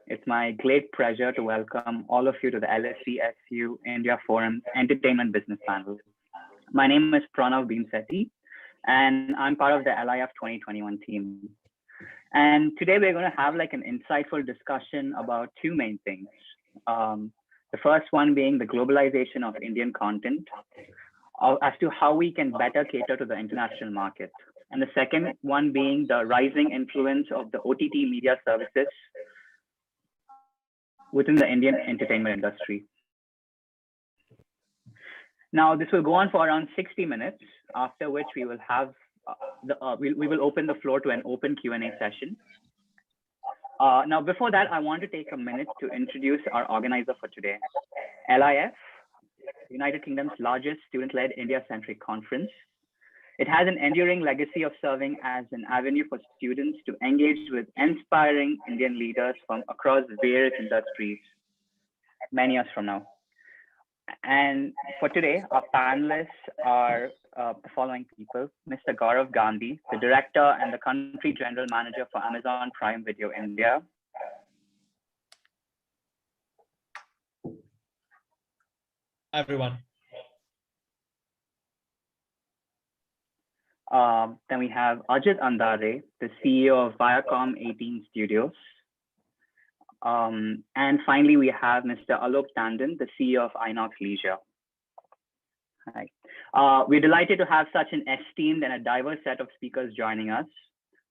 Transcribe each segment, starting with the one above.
It's my great pleasure to welcome all of you to the LSE SU India Forum Entertainment Business Panel. My name is Pranav Bhimsetti, and I'm part of the LIF 2021 team. And today we're going to have like an insightful discussion about two main things. The first one being the globalization of Indian content, as to how we can better cater to the international market. And the second one being the rising influence of the OTT media services within the Indian entertainment industry. Now, this will go on for around 60 minutes, after which we will have we will open the floor to an open Q&A session. Now, before that, I want to take a minute to introduce our organizer for today. LIF, United Kingdom's largest student-led India-centric conference. It has an enduring legacy of serving as an avenue for students to engage with inspiring Indian leaders from across various industries, many years from now. And for today, our panelists are the following people: Mr. Gaurav Gandhi, the Director and the Country General Manager for Amazon Prime Video India. Hi, everyone. Then we have Ajit Andare, the CEO of Viacom 18 Studios. And finally, we have Mr. Alok Tandon, the CEO of Inox Leisure. Hi. We're delighted to have such an esteemed and a diverse set of speakers joining us.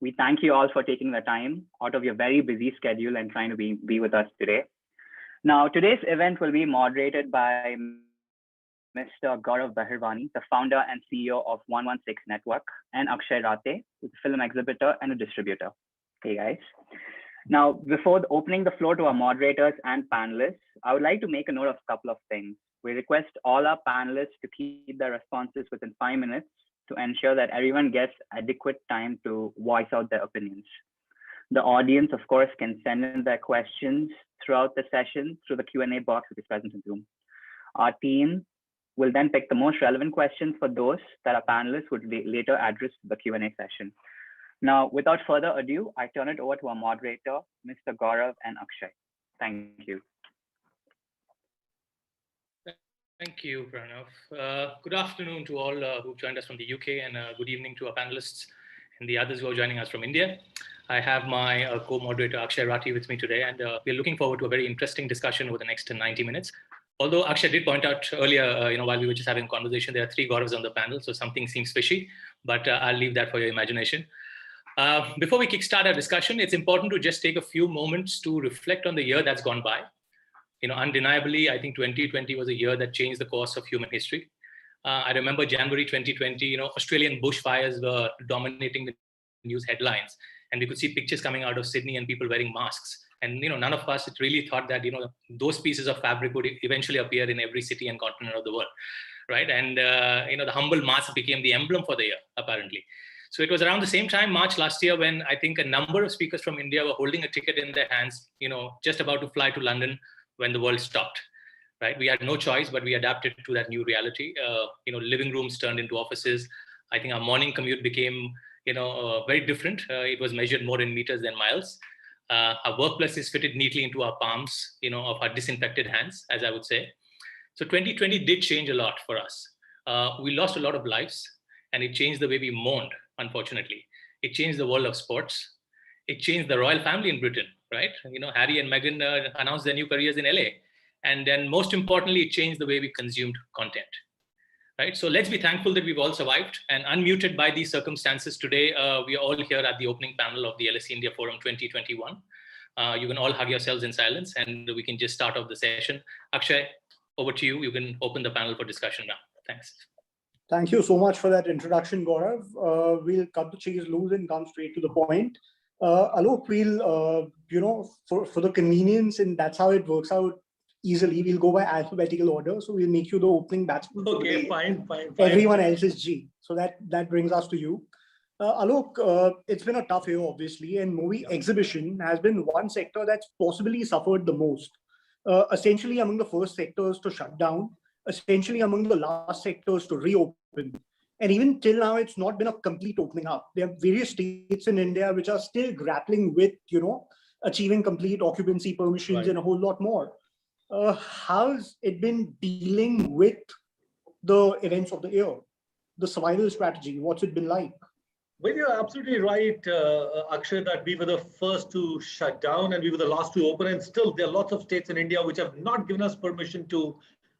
We thank you all for taking the time out of your very busy schedule and trying to be with us today. Now, today's event will be moderated by Mr. Gaurav Bahirwani, the founder and CEO of 116 Network, and Akshay Rate, who's a film exhibitor and a distributor. Hey, guys. Now, before opening the floor to our moderators and panelists, I would like to make a note of a couple of things. We request all our panelists to keep their responses within 5 minutes to ensure that everyone gets adequate time to voice out their opinions. The audience, of course, can send in their questions throughout the session through the Q&A box that is present in Zoom. Our team will then pick the most relevant questions for those that our panelists would later address to the Q&A session. Now, without further ado, I turn it over to our moderator, Mr. Gaurav and Akshay. Thank you. Thank you, Pranav. Good afternoon to all who've joined us from the UK, and good evening to our panelists and the others who are joining us from India. I have my co-moderator Akshay Rati with me today, and we're looking forward to a very interesting discussion over the next 90 minutes. Although Akshay did point out earlier, while we were just having a conversation, there are 3 Gauravs on the panel, so something seems fishy, but I'll leave that for your imagination. Before we kickstart our discussion, it's important to just take a few moments to reflect on the year that's gone by. Undeniably, I think 2020 was a year that changed the course of human history. I remember January 2020, Australian bushfires were dominating the news headlines, and we could see pictures coming out of Sydney and people wearing masks. And none of us really thought that those pieces of fabric would eventually appear in every city and continent of the world, right? And the humble mask became the emblem for the year, apparently. So it was around the same time, March last year, when I think a number of speakers from India were holding a ticket in their hands, just about to fly to London when the world stopped, right? We had no choice, but we adapted to that new reality. Living rooms turned into offices. I think our morning commute became, very different. It was measured more in meters than miles. Our workplaces fitted neatly into our palms, of our disinfected hands, as I would say. So 2020 did change a lot for us. We lost a lot of lives, and it changed the way we mourned, unfortunately. It changed the world of sports. It changed the royal family in Britain, right? Harry and Meghan announced their new careers in LA. And then most importantly, it changed the way we consumed content, right? So let's be thankful that we've all survived, and unmuted by these circumstances today, we are all here at the opening panel of the LSE India Forum 2021. You can all hug yourselves in silence, and we can just start off the session. Akshay, over to you. You can open the panel for discussion now. Thanks. Thank you so much for that introduction, Gaurav. We'll cut the cheese loose and come straight to the point. Alok, we'll, for the convenience, and that's how it works out easily, we'll go by alphabetical order. So we'll make you the opening batsman. Okay, fine. Everyone else is G. So that brings us to you. Alok, it's been a tough year, obviously, and movie exhibition has been one sector that's possibly suffered the most. Essentially among the first sectors to shut down, essentially among the last sectors to reopen. And even till now, it's not been a complete opening up. There are various states in India which are still grappling with, achieving complete occupancy permissions, Right. and a whole lot more. How's it been dealing with the events of the year? The survival strategy, what's it been like? Well, you're absolutely right, Akshay, that we were the first to shut down and we were the last to open. And still, there are lots of states in India which have not given us permission to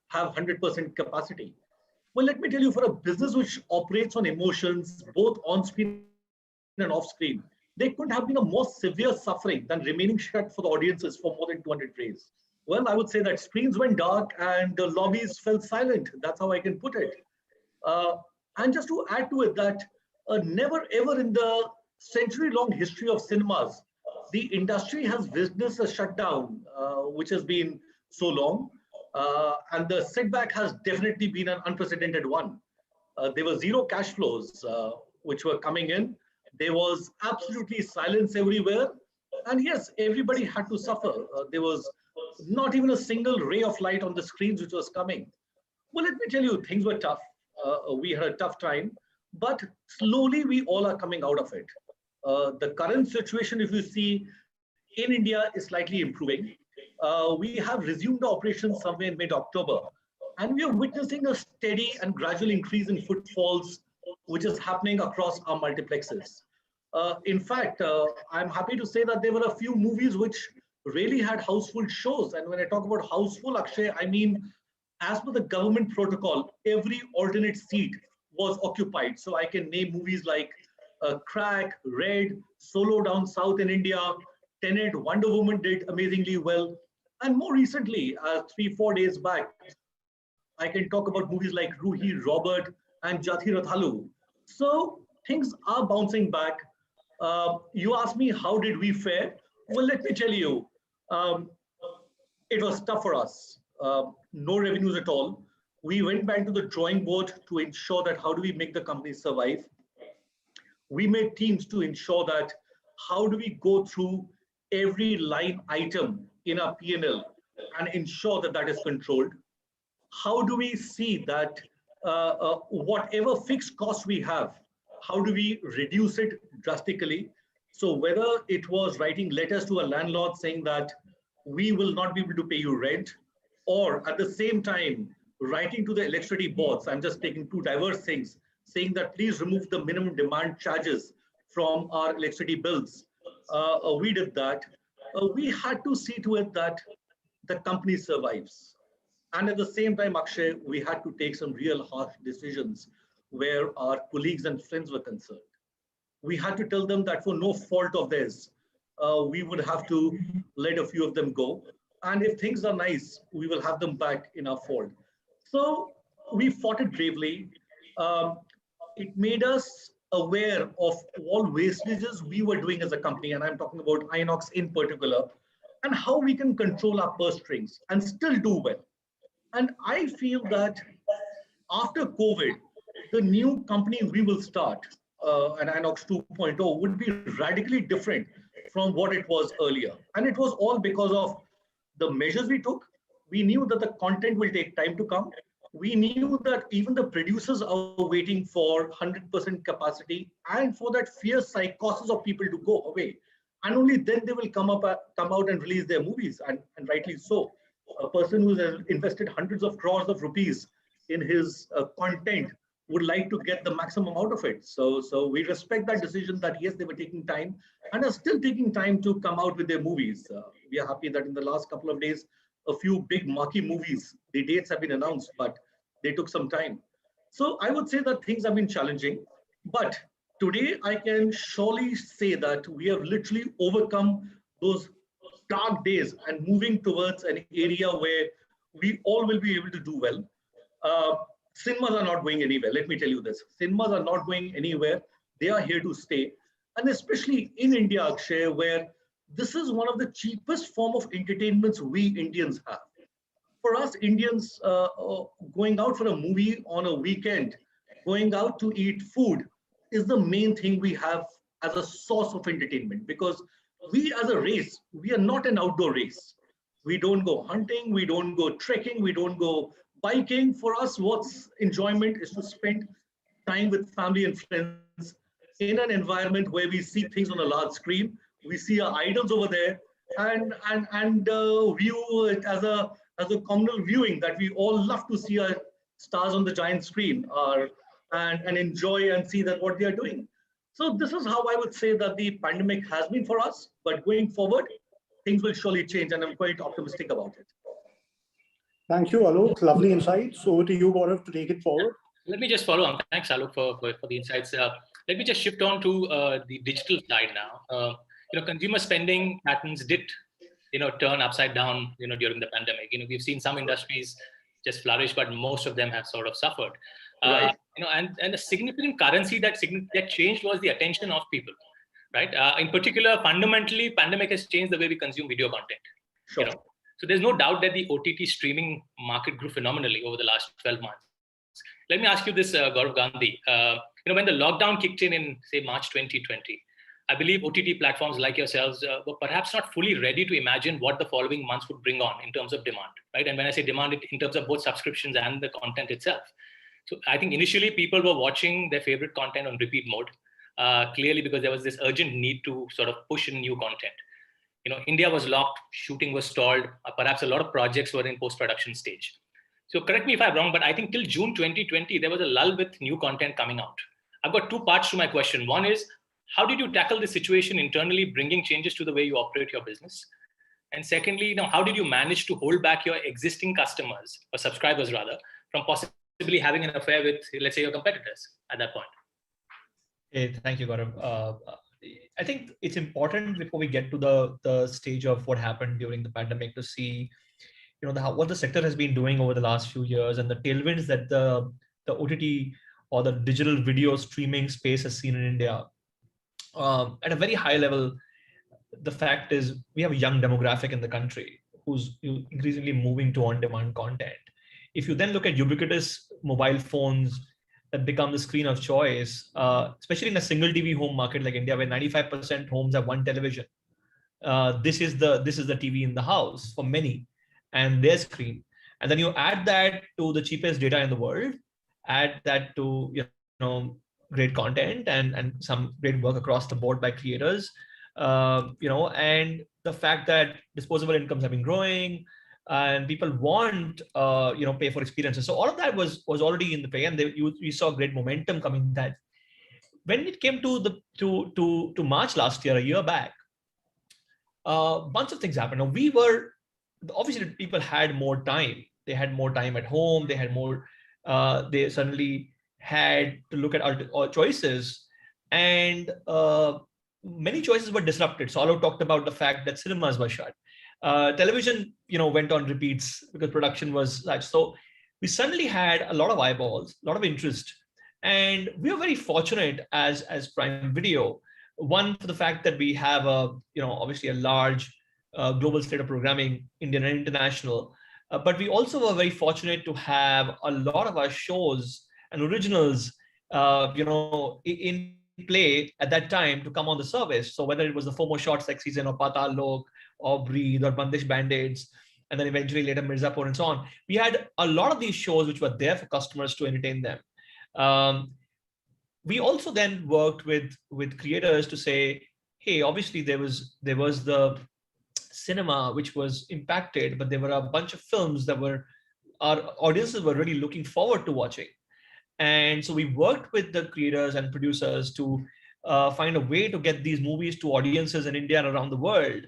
have 100% capacity. Well, let me tell you, for a business which operates on emotions, both on screen and off screen, there couldn't have been a more severe suffering than remaining shut for the audiences for more than 200 days. Well, I would say that screens went dark and the lobbies fell silent. That's how I can put it. Uh, and just to add to it, that never ever in the century-long history of cinemas, the industry has witnessed a shutdown, which has been so long. And the setback has definitely been an unprecedented one. There were zero cash flows which were coming in. There was absolutely silence everywhere. And yes, everybody had to suffer. There was not even a single ray of light on the screens which was coming. Well, let me tell you, things were tough. We had a tough time, but slowly we all are coming out of it. The current situation, if you see, in India is slightly improving. We have resumed the operations somewhere in mid-October, and we are witnessing a steady and gradual increase in footfalls, which is happening across our multiplexes. In fact, I'm happy to say that there were a few movies which really had houseful shows. And when I talk about houseful, Akshay, I mean, as per the government protocol, every alternate seat was occupied. So I can name movies like Crack, Red, Solo Down South in India, Tenet, Wonder Woman did amazingly well. And more recently, 3, 4 days back, I can talk about movies like Ruhi, Robert, and Jathi Rathalu. So things are bouncing back. You asked me, how did we fare? Well, let me tell you, um, it was tough for us. No revenues at all. We went back to the drawing board to ensure that how do we make the company survive. We made teams to ensure that how do we go through every line item in our P&L and ensure that that is controlled. How do we see that whatever fixed cost we have, how do we reduce it drastically? So whether it was writing letters to a landlord saying that we will not be able to pay you rent, or at the same time writing to the electricity boards, I'm just taking two diverse things, saying that please remove the minimum demand charges from our electricity bills. We did that. We had to see to it that the company survives. And at the same time, Akshay, we had to take some real harsh decisions where our colleagues and friends were concerned. We had to tell them that for no fault of theirs, we would have to let a few of them go. And if things are nice, we will have them back in our fold. So we fought it bravely. Um, it made us aware of all wastages we were doing as a company, and I'm talking about Inox in particular, and how we can control our purse strings and still do well. And I feel that after COVID, the new company we will start, an Inox 2.0, would be radically different from what it was earlier. And it was all because of the measures we took. We knew that the content will take time to come. We knew that even the producers are waiting for 100% capacity and for that fierce psychosis of people to go away. And only then they will come out and release their movies, and rightly so. A person who has invested hundreds of crores of rupees in his content would like to get the maximum out of it. So we respect that decision that yes, they were taking time and are still taking time to come out with their movies. We are happy that in the last couple of days, a few big marquee movies, the dates have been announced, but they took some time. So I would say that things have been challenging, but today I can surely say that we have literally overcome those dark days and moving towards an area where we all will be able to do well. Uh, Cinemas are not going anywhere. Let me tell you this. Cinemas are not going anywhere. They are here to stay. And especially in India, Akshay, where this is one of the cheapest form of entertainments we Indians have. For us Indians, going out for a movie on a weekend, going out to eat food is the main thing we have as a source of entertainment, because we as a race, we are not an outdoor race. We don't go hunting, we don't go trekking, we don't go biking. For us, what's enjoyment is to spend time with family and friends in an environment where we see things on a large screen. We see our idols over there, and view it as a communal viewing, that we all love to see our stars on the giant screen, and enjoy and see that what they are doing. So this is how I would say that the pandemic has been for us, but going forward, things will surely change, and I'm quite optimistic about it. Thank you, Alok. Lovely insights. Over to you, Gaurav, to take it forward. Let me just follow on. Thanks, Alok, for the insights. Let me just shift on to the digital side now. Consumer spending patterns did, turn upside down, during the pandemic. We've seen some industries just flourish, but most of them have sort of suffered. Right. And the significant currency that changed was the attention of people, right? In particular, fundamentally, pandemic has changed the way we consume video content. Sure. So there's no doubt that the OTT streaming market grew phenomenally over the last 12 months. Let me ask you this, Gaurav Gandhi. When the lockdown kicked in, say, March 2020, I believe OTT platforms like yourselves were perhaps not fully ready to imagine what the following months would bring on in terms of demand, right? And when I say demand, in terms of both subscriptions and the content itself. So I think initially people were watching their favorite content on repeat mode, clearly because there was this urgent need to sort of push in new content. India was locked, shooting was stalled, perhaps a lot of projects were in post-production stage. So correct me if I'm wrong, but I think till June 2020, there was a lull with new content coming out. I've got two parts to my question. One is, how did you tackle the situation internally, bringing changes to the way you operate your business? And secondly, how did you manage to hold back your existing customers, or subscribers rather, from possibly having an affair with, let's say, your competitors at that point? Hey, thank you, Gaurav. I think it's important before we get to the stage of what happened during the pandemic to see, what the sector has been doing over the last few years and the tailwinds that the OTT or the digital video streaming space has seen in India. At a very high level, the fact is we have a young demographic in the country who's increasingly moving to on-demand content. If you then look at ubiquitous mobile phones that become the screen of choice, especially in a single TV home market like India, where 95% homes have one television, this is the TV in the house for many, and their screen. And then you add that to the cheapest data in the world, add that to great content and some great work across the board by creators, and the fact that disposable incomes have been growing and people want pay for experiences. So all of that was already in the play, and we saw great momentum coming. That when it came to March last year, a year back, a bunch of things happened. Now obviously people had more time. They had more time at home. They had more. They suddenly had to look at our choices, and many choices were disrupted. So Alok talked about the fact that cinemas were shut. Television, went on repeats because production was such. So we suddenly had a lot of eyeballs, a lot of interest, and we are very fortunate as Prime Video. One, for the fact that we have obviously a large global slate of programming, Indian and international, but we also were very fortunate to have a lot of our shows and originals, in play at that time to come on the service. So whether it was the FOMO Short Sex Season or Patal Lok or Breathe or Bandish Band-Aids, and then eventually later Mirzapur and so on, we had a lot of these shows which were there for customers to entertain them. We also then worked with creators to say, hey, obviously there was the cinema which was impacted, but there were a bunch of films that our audiences were really looking forward to watching. And so we worked with the creators and producers to find a way to get these movies to audiences in India and around the world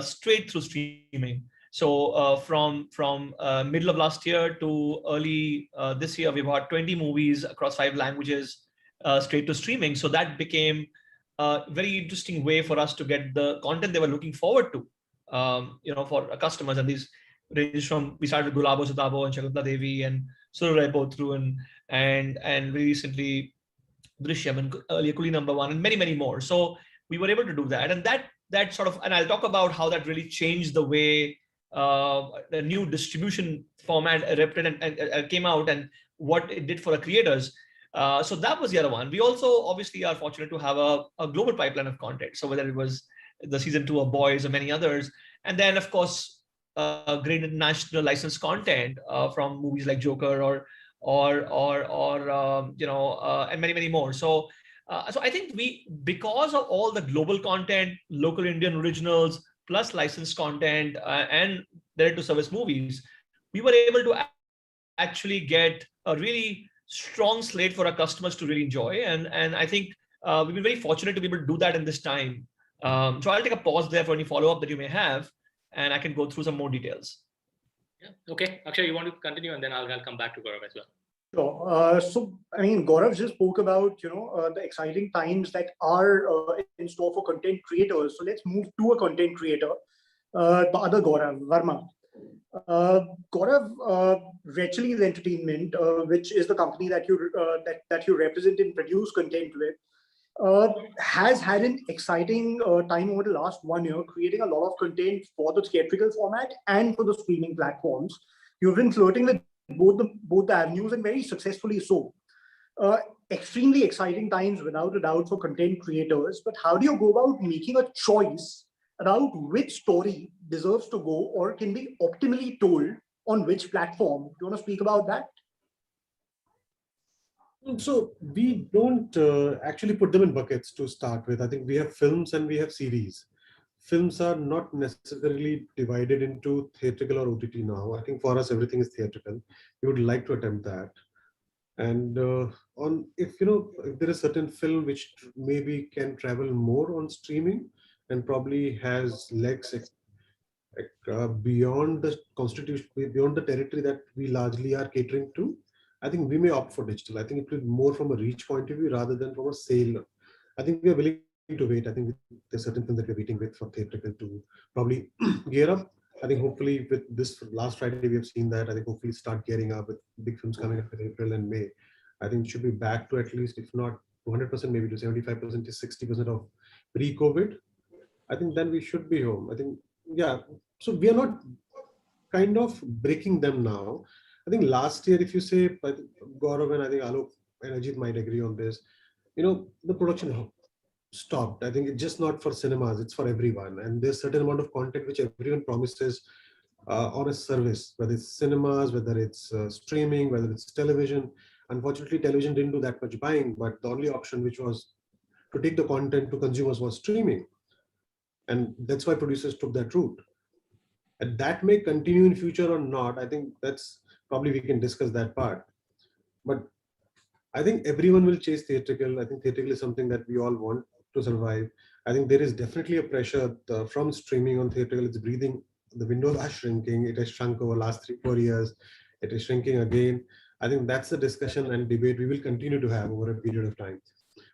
straight through streaming. So from middle of last year to early this year, we've had 20 movies across 5 languages straight to streaming. So that became a very interesting way for us to get the content they were looking forward to, for our customers. And these range from, we started with Gulabo Sutabo and Shakuntala Devi and Sururai Botru and recently Drishyam and earlier Kuli Number One and many, many more. So we were able to do that. And that sort of, and I'll talk about how that really changed the way the new distribution format came out and what it did for the creators. So that was the other one. We also obviously are fortunate to have a global pipeline of content. So whether it was the season 2 of Boys or many others, and then of course great international licensed content from movies like Joker and many, many more. So I think because of all the global content, local Indian originals, plus licensed content and direct-to-service movies, we were able to actually get a really strong slate for our customers to really enjoy. And I think we've been very fortunate to be able to do that in this time. So I'll take a pause there for any follow-up that you may have, and I can go through some more details. Yeah. Okay, Akshay, you want to continue, and then I'll come back to Gaurav as well. Sure. So, I mean, Gaurav just spoke about, the exciting times that are in store for content creators. So let's move to a content creator, the other Gaurav, Verma. Gaurav, Red Chillies Entertainment, which is the company that you represent and produce content with, has had an exciting time over the last 1 year, creating a lot of content for the theatrical format and for the streaming platforms. You've been flirting with both the avenues, and very successfully so. Extremely exciting times, without a doubt, for content creators. But how do you go about making a choice about which story deserves to go or can be optimally told on which platform? Do you want to speak about that? So we don't actually put them in buckets to start with. I think we have films and we have series. Films are not necessarily divided into theatrical or OTT now. I think for us, everything is theatrical. We would like to attempt that. And if there is certain film which maybe can travel more on streaming and probably has legs beyond the constitution, beyond the territory that we largely are catering to, I think we may opt for digital. I think it will be more from a reach point of view rather than from a sale. I think we are willing to wait. I think there's certain films that we're waiting with for theatrical to probably gear up. I think hopefully with this last Friday we have seen that. I think hopefully start gearing up with big films coming up in April and May. I think it should be back to at least, if not 100%, maybe to 75% to 60% of pre-COVID. I think then we should be home. I think, yeah. So we are not kind of breaking them now. I think last year, if you say, Gaurav and I think Alok and Ajit might agree on this, the production stopped. I think it's just not for cinemas, it's for everyone. And there's a certain amount of content which everyone promises on a service, whether it's cinemas, whether it's streaming, whether it's television. Unfortunately, television didn't do that much buying, but the only option which was to take the content to consumers was streaming. And that's why producers took that route. And that may continue in future or not. I think that's probably we can discuss that part. But I think everyone will chase theatrical. I think theatrical is something that we all want to survive. I think there is definitely a pressure from streaming on theatrical. It's breathing. The windows are shrinking. It has shrunk over the last 3-4 years. It is shrinking again. I think that's the discussion and debate we will continue to have over a period of time.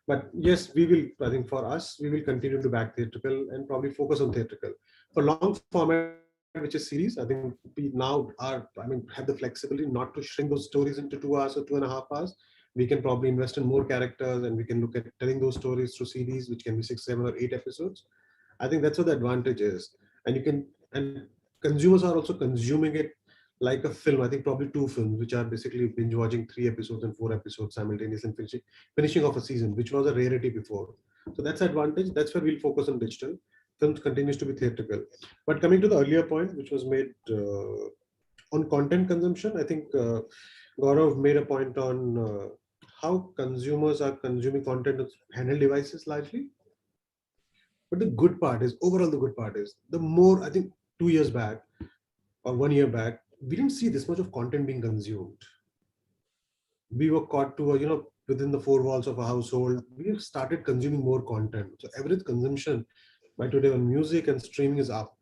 But yes, we will, I think for us, we will continue to back theatrical and probably focus on theatrical. For long format, which is series, I think we now have the flexibility not to shrink those stories into 2 hours or 2.5 hours. We can probably invest in more characters and we can look at telling those stories through series, which can be 6, 7 or 8 episodes. I think that's what the advantage is. And consumers are also consuming it like a film. I think probably 2 films, which are basically binge watching 3 episodes and 4 episodes simultaneously and finishing off a season, which was a rarity before. So that's the advantage. That's where we'll focus on digital. Films continues to be theatrical. But coming to the earlier point, which was made on content consumption, I think Gaurav made a point on how consumers are consuming content on handheld devices largely. But the good part is, overall the good part is, the more, I think 2 years back or 1 year back, we didn't see this much of content being consumed. We were caught to, within the 4 walls of a household, we have started consuming more content. So average consumption by today on music and streaming is up.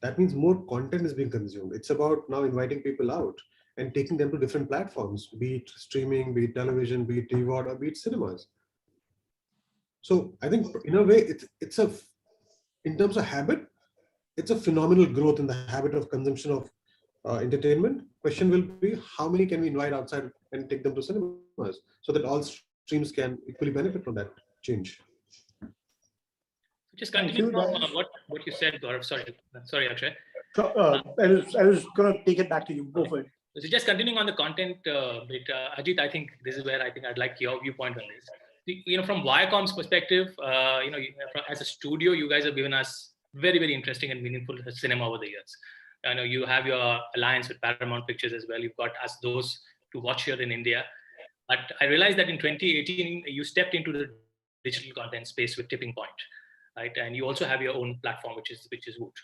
That means more content is being consumed. It's about now inviting people out and taking them to different platforms, be it streaming, be it television, be it TVOD, or be it cinemas. So I think in a way, in terms of habit, it's a phenomenal growth in the habit of consumption of entertainment. Question will be, how many can we invite outside and take them to cinemas so that all streams can equally benefit from that change? Just continue from what you said, Gaurav. Sorry, Akshay. I was going to take it back to you. Go for it. So just continuing on the content bit, Ajit, I think this is where I think I'd like your viewpoint on this. From Viacom's perspective, as a studio, you guys have given us very, very interesting and meaningful cinema over the years. I know you have your alliance with Paramount Pictures as well. You've got us those to watch here in India. But I realized that in 2018, you stepped into the digital content space with Tipping Point. right? And you also have your own platform, which is Woot.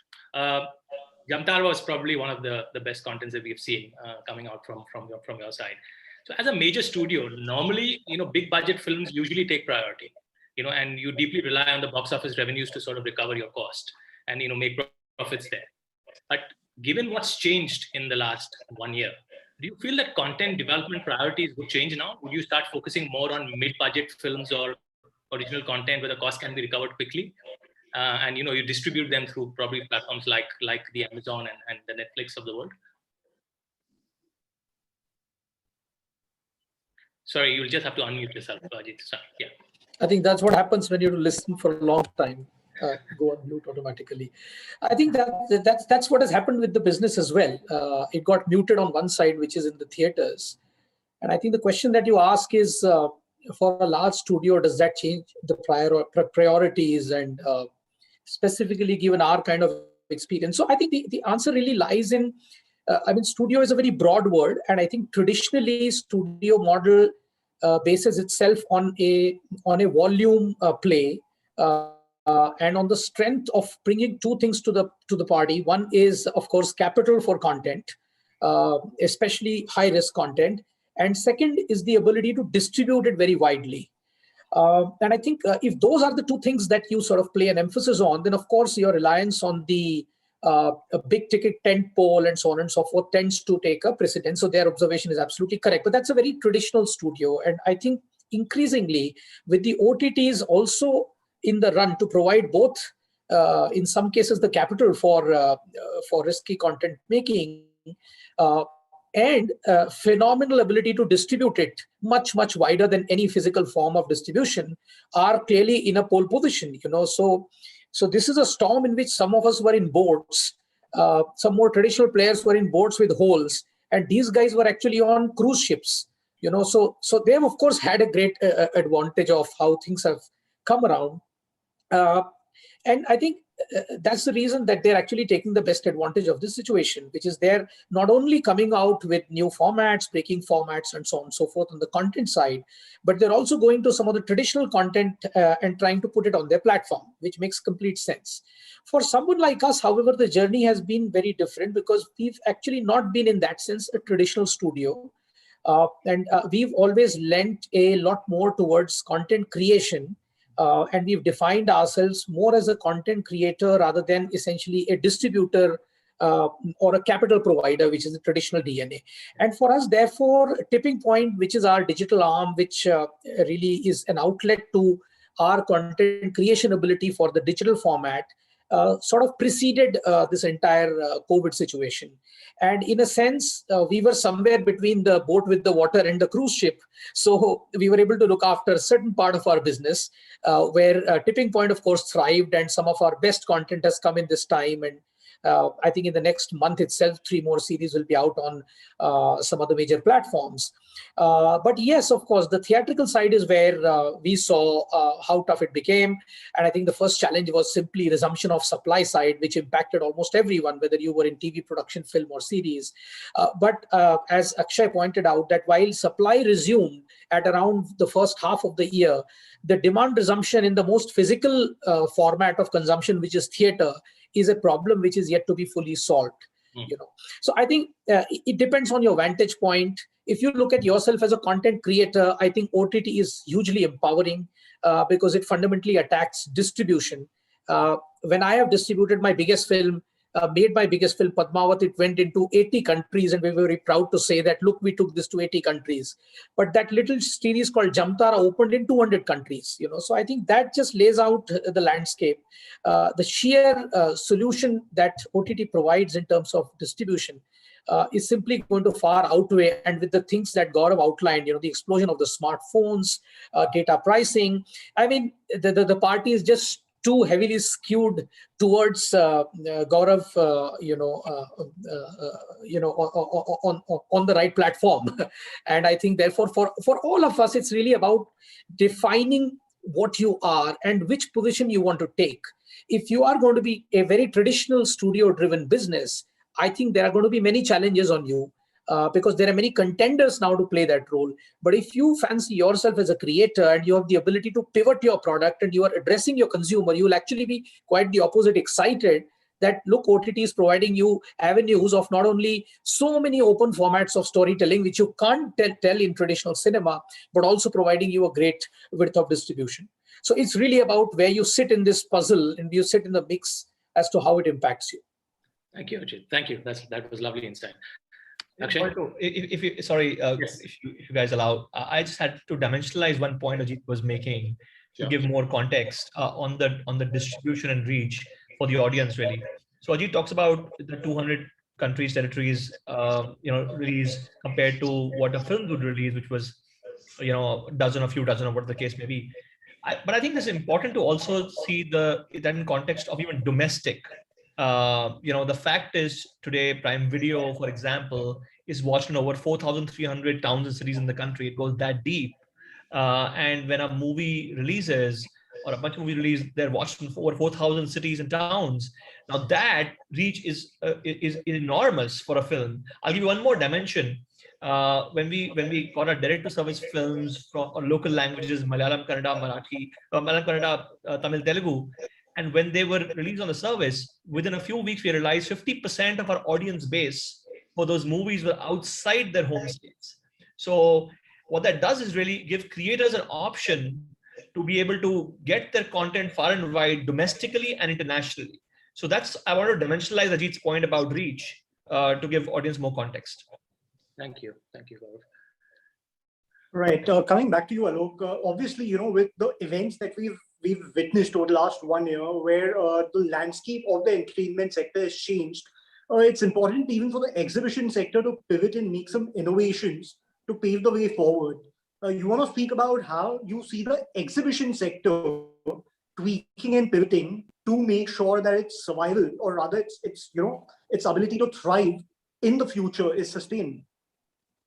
Jamtara was probably one of the best contents that we've seen coming out from your side. So as a major studio, normally, big budget films usually take priority, and you deeply rely on the box office revenues to sort of recover your cost and, make profits there. But given what's changed in the last 1 year, do you feel that content development priorities would change now? Would you start focusing more on mid-budget films or original content where the cost can be recovered quickly? And you distribute them through probably platforms like the Amazon and the Netflix of the world? Sorry, you'll just have to unmute yourself, Ajit. Sorry. Yeah. I think that's what happens when you listen for a long time. Go on mute automatically. I think that's what has happened with the business as well. It got muted on one side, which is in the theaters. And I think the question that you ask is, for a large studio, does that change the priorities and specifically given our kind of experience? So I think the answer really lies in, studio is a very broad word. And I think traditionally studio model bases itself on a volume play. And on the strength of bringing two things to the party. One is, of course, capital for content, especially high risk content. And second is the ability to distribute it very widely. And I think if those are the two things that you sort of play an emphasis on, then of course your reliance on the big ticket tent pole and so on and so forth tends to take a precedence. So their observation is absolutely correct. But that's a very traditional studio. And I think increasingly with the OTTs also in the run to provide both, in some cases, the capital for risky content making, and phenomenal ability to distribute it much wider than any physical form of distribution, are clearly in a pole position. So this is a storm in which some of us were in boats, some more traditional players were in boats with holes, and these guys were actually on cruise ships. So they have of course had a great advantage of how things have come around. And I think that's the reason that they're actually taking the best advantage of this situation, which is they're not only coming out with new formats, breaking formats, and so on and so forth on the content side, but they're also going to some of the traditional content and trying to put it on their platform, which makes complete sense. For someone like us, however, the journey has been very different because we've actually not been in that sense a traditional studio. And we've always lent a lot more towards content creation. And we've defined ourselves more as a content creator rather than essentially a distributor or a capital provider, which is the traditional DNA. And for us, therefore, Tipping Point, which is our digital arm, which really is an outlet to our content creation ability for the digital format, sort of preceded this entire COVID situation. And in a sense, we were somewhere between the boat with the water and the cruise ship. So we were able to look after a certain part of our business where Tipping Point, of course, thrived, and some of our best content has come in this time. And I think in the next month itself, 3 more series will be out on some of the major platforms. But yes, of course, the theatrical side is where we saw how tough it became. And I think the first challenge was simply resumption of supply side, which impacted almost everyone, whether you were in TV production, film, or series. But as Akshay pointed out, that while supply resumed at around the first half of the year, the demand resumption in the most physical format of consumption, which is theater, is a problem which is yet to be fully solved. So I think it depends on your vantage point. If you look at yourself as a content creator, I think OTT is hugely empowering because it fundamentally attacks distribution. When I have distributed my biggest film, made my biggest film, Padmavat, it went into 80 countries, and we were very proud to say that, look, we took this to 80 countries. But that little series called Jamtara opened in 200 countries. So I think that just lays out the landscape. The sheer solution that OTT provides in terms of distribution is simply going to far outweigh, and with the things that Gaurav outlined, the explosion of the smartphones, data pricing, I mean, the party is just too heavily skewed towards Gaurav, on the right platform. And I think, therefore, for all of us, it's really about defining what you are and which position you want to take. If you are going to be a very traditional studio-driven business, I think there are going to be many challenges on you. because there are many contenders now to play that role. But if you fancy yourself as a creator and you have the ability to pivot your product and you are addressing your consumer, you will actually be quite the opposite, excited that look, OTT is providing you avenues of not only so many open formats of storytelling, which you can't tell in traditional cinema, but also providing you a great width of distribution. So it's really about where you sit in this puzzle and you sit in the mix as to how it impacts you. Thank you, Ajit. Thank you. That was lovely insight. Akshay? If you, sorry, Yes. if you guys allow, I just had to dimensionalize one point Ajit was making to give more context on the distribution and reach for the audience, really. So Ajit talks about the 200 countries, territories, release compared to what a film would release, which was, a few dozen, or what the case may be. But I think it's important to also see that in context of even domestic. The fact is today, Prime Video, for example, is watched in over 4,300 towns and cities in the country. It goes that deep. And when a movie releases, or a bunch of movies release, they're watched in over 4,000 cities and towns. Now that reach is enormous for a film. I'll give you one more dimension. When we got our direct-to-service films from local languages, Malayalam, Kannada, Marathi, Malayalam, Kannada, Tamil, Telugu, and when they were released on the service, within a few weeks, we realized 50% of our audience base for those movies were outside their home states. So what that does is really give creators an option to be able to get their content far and wide, domestically and internationally. So I want to dimensionalize Ajit's point about reach to give audience more context. Thank you. Thank you, Gaurav. Right. Coming back to you, Alok, obviously, with the events that we've witnessed over the last 1 year, where the landscape of the entertainment sector has changed, it's important even for the exhibition sector to pivot and make some innovations to pave the way forward. You want to speak about how you see the exhibition sector tweaking and pivoting to make sure that its survival, or rather its ability to thrive in the future, is sustained.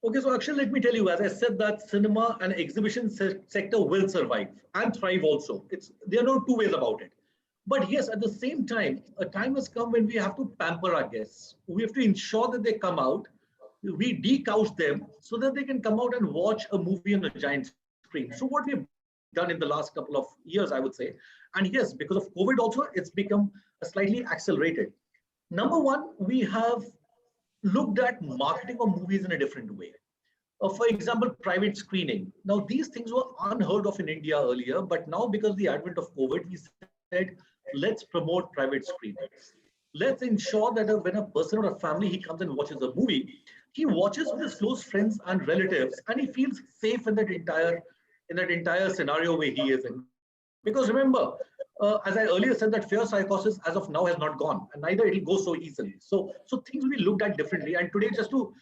Okay, so actually, let me tell you, as I said, that cinema and exhibition sector will survive and thrive also. There are no two ways about it. But yes, at the same time, a time has come when we have to pamper our guests. We have to ensure that they come out, we de-couch them so that they can come out and watch a movie on a giant screen. So what we've done in the last couple of years, I would say, and yes, because of COVID also, it's become slightly accelerated. Number one, we have looked at marketing of movies in a different way. For example, private screening. Now, these things were unheard of in India earlier, but now because of the advent of COVID, we said, let's promote private screening. Let's ensure that when a person or a family, he comes and watches a movie, he watches with his close friends and relatives, and he feels safe in that entire scenario where he is in. Because remember, as I earlier said, that fear psychosis as of now has not gone, and neither it will go so easily. So things will be looked at differently. And today, just to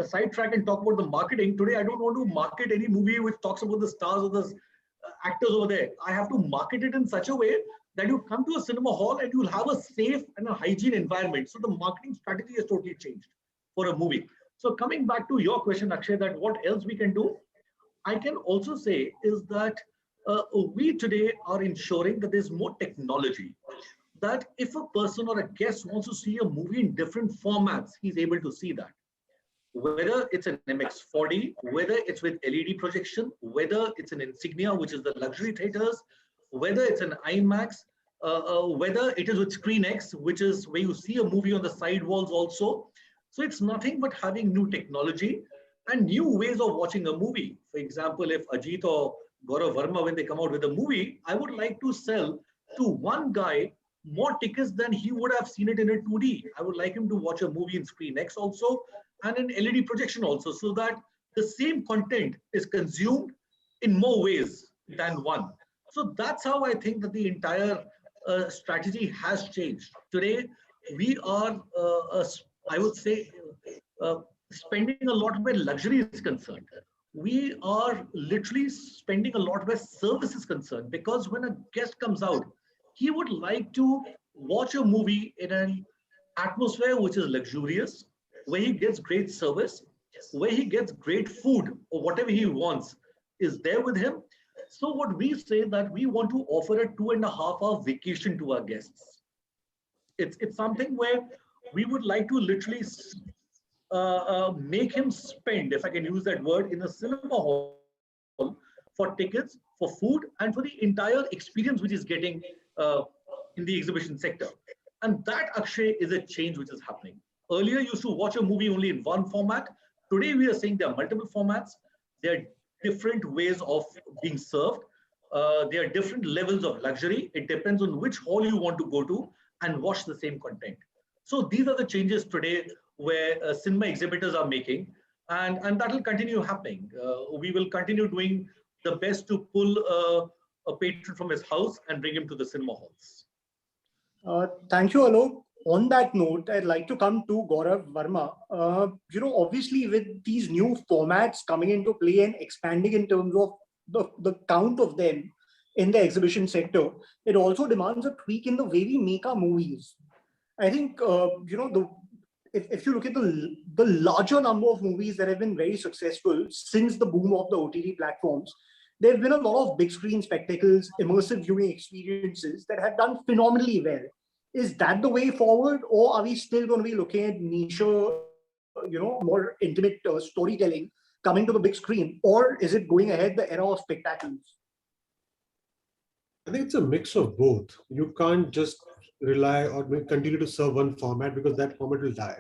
sidetrack and talk about the marketing, today I don't want to market any movie which talks about the stars or the actors over there. I have to market it in such a way that you come to a cinema hall and you'll have a safe and a hygiene environment. So the marketing strategy has totally changed for a movie. So coming back to your question, Akshay, that what else we can do, I can also say is that we today are ensuring that there's more technology, that if a person or a guest wants to see a movie in different formats, he's able to see that. Whether it's an MX4D, whether it's with LED projection, whether it's an Insignia, which is the luxury theaters, whether it's an IMAX, whether it is with ScreenX, which is where you see a movie on the side walls also. So it's nothing but having new technology and new ways of watching a movie. For example, if Ajit or Gaurav Verma, when they come out with a movie, I would like to sell to one guy more tickets than he would have seen it in a 2D. I would like him to watch a movie in ScreenX also and in LED projection also, so that the same content is consumed in more ways than one. So that's how I think that the entire strategy has changed. Today, we are, I would say, spending a lot where luxury is concerned. We are literally spending a lot where service is concerned, because when a guest comes out, he would like to watch a movie in an atmosphere which is luxurious, where he gets great service, where he gets great food, or whatever he wants is there with him. So what we say that we want to offer a 2.5-hour vacation to our guests. It's something where we would like to literally make him spend, if I can use that word, in a cinema hall for tickets, for food, and for the entire experience which is getting in the exhibition sector. And that, Akshay, is a change which is happening. Earlier, you used to watch a movie only in one format. Today, we are saying there are multiple formats. There are different ways of being served. There are different levels of luxury. It depends on which hall you want to go to and watch the same content. So these are the changes today where cinema exhibitors are making, and that will continue happening. We will continue doing the best to pull a patron from his house and bring him to the cinema halls. Thank you, Alok. On that note, I'd like to come to Gaurav Verma. Obviously, with these new formats coming into play and expanding in terms of the count of them in the exhibition sector, it also demands a tweak in the way we make our movies. I think, if you look at the larger number of movies that have been very successful since the boom of the OTT platforms, there have been a lot of big screen spectacles, immersive viewing experiences that have done phenomenally well. Is that the way forward, or are we still going to be looking at niche, more intimate storytelling coming to the big screen, or is it going ahead the era of spectacles? I think it's a mix of both. You can't just rely or continue to serve one format because that format will die.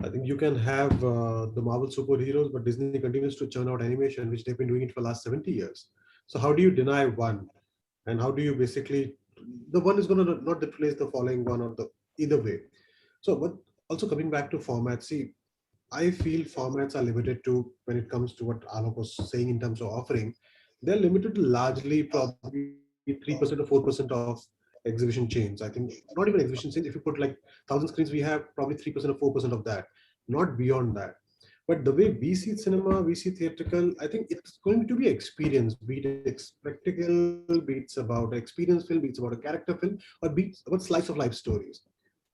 I think you can have the Marvel superheroes, but Disney continues to churn out animation, which they've been doing it for the last 70 years. So how do you deny one? And how do you basically, the one is going to not replace the following one, or the either way. So, but also coming back to formats, see, I feel formats are limited to, when it comes to what Alok was saying in terms of offering, they're limited to largely probably 3% or 4% of exhibition chains. I think not even exhibition chains. If you put like 1,000 screens, we have probably 3% or 4% of that, not beyond that. But the way we see cinema, we see theatrical, I think it's going to be experience, be it spectacle, be it about experience film, be it about a character film, or be it about slice of life stories.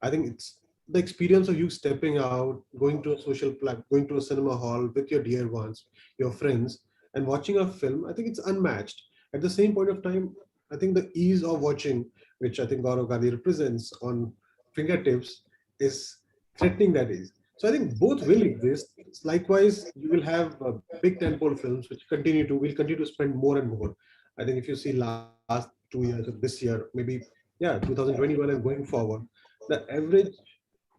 I think it's the experience of you stepping out, going to a social platform, going to a cinema hall with your dear ones, your friends, and watching a film. I think it's unmatched. At the same point of time, I think the ease of watching, which I think Gaurav Gandhi represents on fingertips, is threatening that ease. So I think both will exist. Likewise, you will have big tentpole films which will continue to spend more and more. I think if you see last 2 years of this year, maybe 2021 and going forward, the average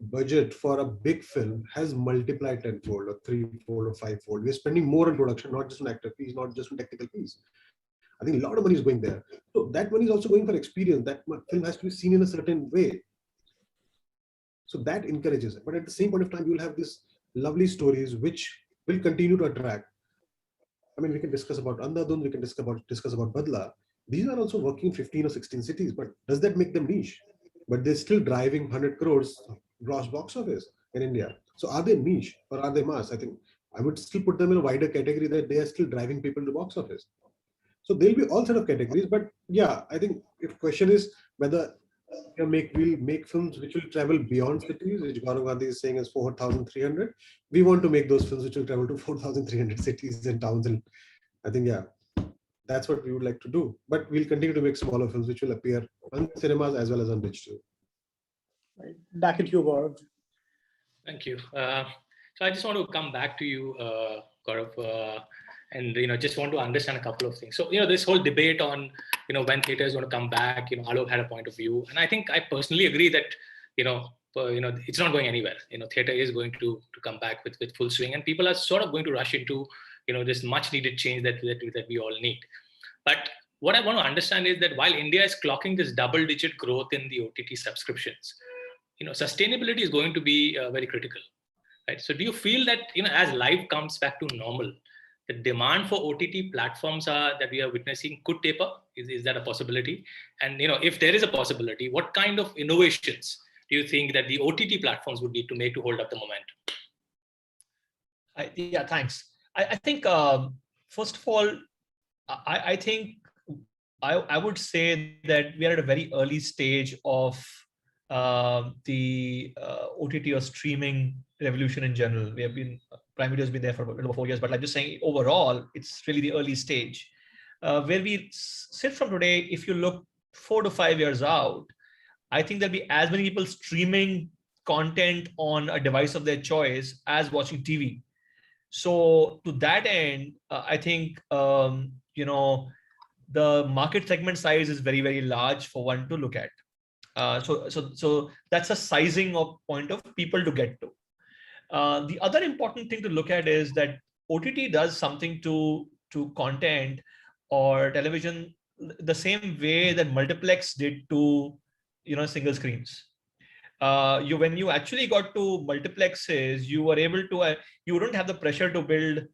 budget for a big film has multiplied tenfold or threefold or fivefold. We're spending more on production, not just on actor fees, not just on technical fees. I think a lot of money is going there. So that money is also going for experience. That film has to be seen in a certain way. So that encourages it. But at the same point of time, you will have these lovely stories which will continue to attract. I mean, we can discuss about Andhadhun, we can discuss about Badla. These are also working in 15 or 16 cities, but does that make them niche? But they're still driving 100 crores gross box office in India. So are they niche or are they mass? I think I would still put them in a wider category that they are still driving people to box office. So there'll be all sort of categories, but yeah, I think if question is whether we'll make films which will travel beyond cities, which Gaurav Gandhi is saying is 4,300. We want to make those films which will travel to 4,300 cities and towns, and I think that's what we would like to do. But we'll continue to make smaller films which will appear on cinemas as well as on digital. Right. Back at you, Gaurav. Thank you. So I just want to come back to you, Gaurav, and just want to understand a couple of things. So this whole debate on when theater is going to come back. Alok had a point of view, and I think I personally agree that it's not going anywhere. Theater is going to come back with full swing, and people are sort of going to rush into this much needed change that we all need. But what I want to understand is that while India is clocking this double-digit growth in the OTT subscriptions, sustainability is going to be very critical, right? So do you feel that as life comes back to normal, the demand for OTT platforms that we are witnessing could taper? Is that a possibility? And if there is a possibility, what kind of innovations do you think that the OTT platforms would need to make to hold up the momentum? Thanks. I think first of all, I think I would say that we are at a very early stage of the OTT or streaming revolution in general. We have been, Prime Video has been there for a little over 4 years, but I'm just saying overall, it's really the early stage. Where we sit from today, if you look 4 to 5 years out, I think there'll be as many people streaming content on a device of their choice as watching TV. So to that end, I think, the market segment size is very, very large for one to look at. So that's a sizing of point of people to get to. The other important thing to look at is that OTT does something to content or television the same way that multiplex did to single screens. When you actually got to multiplexes, you were able to you wouldn't have the pressure to build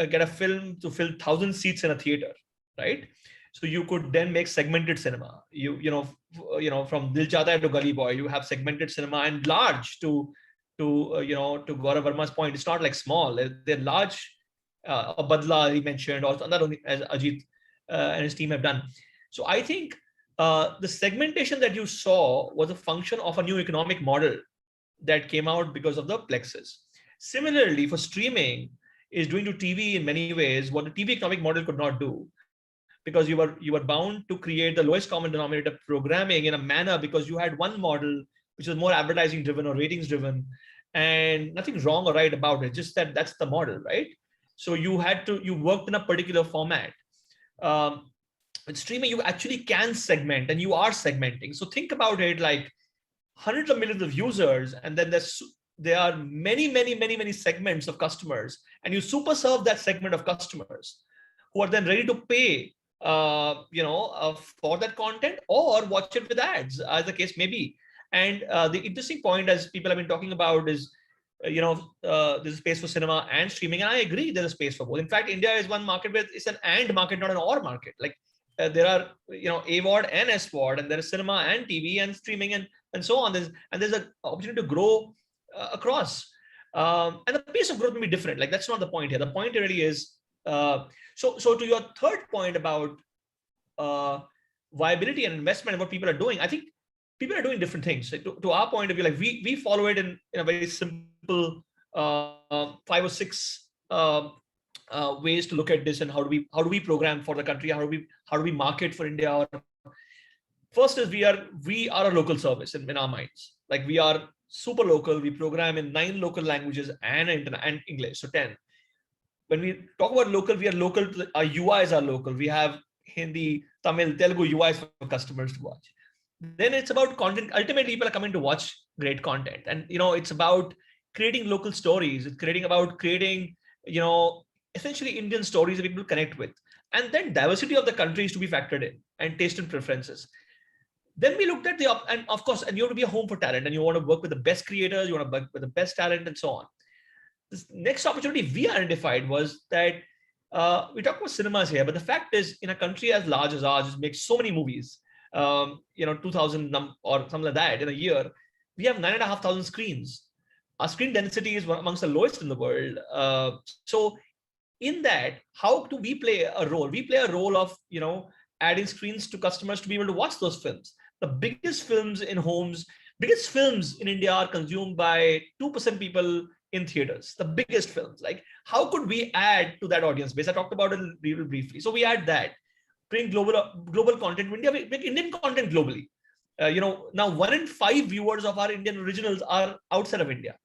get a film to fill 1,000 seats in a theater, right? So you could then make segmented cinema. From Dil Chahta Hai to Gully Boy, you have segmented cinema, and large to Gaurav Verma's point, it's not like small. They're large. Badla he mentioned, also another as Ajit and his team have done. So I think the segmentation that you saw was a function of a new economic model that came out because of the plexes. Similarly, for streaming is doing to TV in many ways what the TV economic model could not do, because you were bound to create the lowest common denominator programming in a manner because you had one model which was more advertising driven or ratings driven, and nothing wrong or right about it, just that that's the model, right? So you worked in a particular format. With streaming, you actually can segment, and you are segmenting. So think about it like hundreds of millions of users, and then there are many segments of customers, and you super serve that segment of customers who are then ready to pay for that content or watch it with ads, as the case may be. And the interesting point, as people have been talking about, is there's a space for cinema and streaming, and I agree there's a space for both. In fact, India is one market where it's an and market, not an or market. Like there are AVOD and SVOD, and there is cinema and TV and streaming and so on. There's an opportunity to grow across, and the pace of growth may be different. Like that's not the point here. The point really is so to your third point about viability and investment and what people are doing. I think people are doing different things. To our point of view, like we follow it in a very simple 5 or 6 ways to look at this, and how do we program for the country? How do we market for India? First is we are a local service in our minds. Like we are super local. We program in 9 local languages and English, so 10. When we talk about local, we are local. Our UIs are local. We have Hindi, Tamil, Telugu UIs for customers to watch. Then it's about content. Ultimately, people are coming to watch great content, and it's about creating local stories. It's about creating essentially Indian stories that people connect with, and then diversity of the country is to be factored in, and taste and preferences. Then we looked at and of course, and you have to be a home for talent, and you want to work with the best creators, you want to work with the best talent, and so on. This next opportunity we identified was that we talk about cinemas here, but the fact is, in a country as large as ours, which makes so many movies, 2,000 or something like that in a year, we have 9,500 screens. Our screen density is amongst the lowest in the world. So in that, how do we play a role? We play a role of adding screens to customers to be able to watch those films. The biggest films in India are consumed by 2% people in theaters. The biggest films. Like, how could we add to that audience base? I talked about it real briefly. So we add that. Bring global content to India. We make Indian content globally. Now 1 in 5 viewers of our Indian originals are outside of India.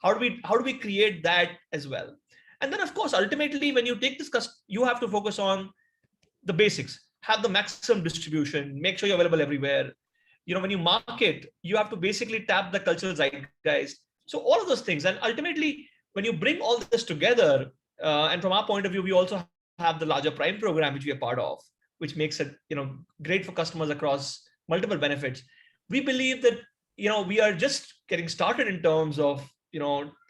How do we create that as well? And then, of course, ultimately, when you take this, you have to focus on the basics. Have the maximum distribution. Make sure you're available everywhere. When you market, you have to basically tap the cultural zeitgeist. So all of those things. And ultimately, when you bring all this together, and from our point of view, we also have the larger Prime program, which we are part of, which makes it great for customers across multiple benefits. We believe that we are just getting started in terms of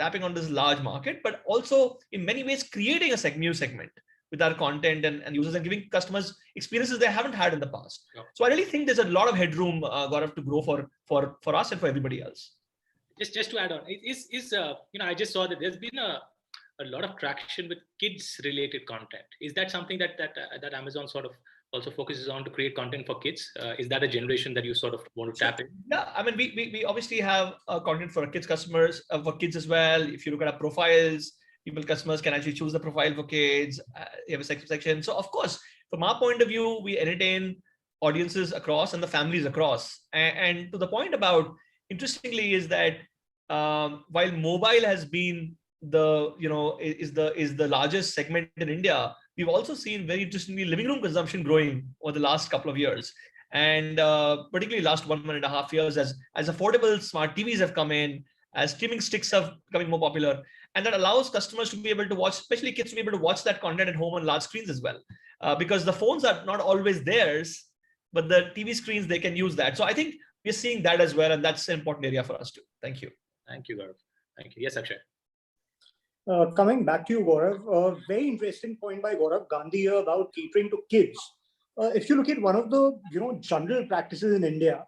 tapping on this large market, but also in many ways creating a new segment with our content and users, and giving customers experiences they haven't had in the past. Yeah. So I really think there's a lot of headroom, Gaurav, to grow for us and for everybody else. Just to add on, I just saw that there's been a lot of traction with kids related content. Is that something that Amazon sort of also focuses on, to create content for kids? Is that a generation that you sort of want to tap in? Yeah, I mean, we obviously have content for kids customers, for kids as well. If you look at our profiles, customers can actually choose the profile for kids. You have a section. So of course, from our point of view, we entertain audiences across and the families across. And to the point about interestingly is that while mobile has been is the largest segment in India, we've also seen very interestingly living room consumption growing over the last couple of years. And particularly last 1.5 years, as affordable smart TVs have come in, as streaming sticks have becoming more popular, and that allows customers to be able to watch, especially kids, to be able to watch that content at home on large screens as well, because the phones are not always theirs, but the TV screens, they can use that. So I think we're seeing that as well, and that's an important area for us too. Thank you. Thank you, Gaurav. Thank you. Yes, Akshay. Coming back to you, Gaurav, a very interesting point by Gaurav Gandhi here about catering to kids. If you look at one of the general practices in India,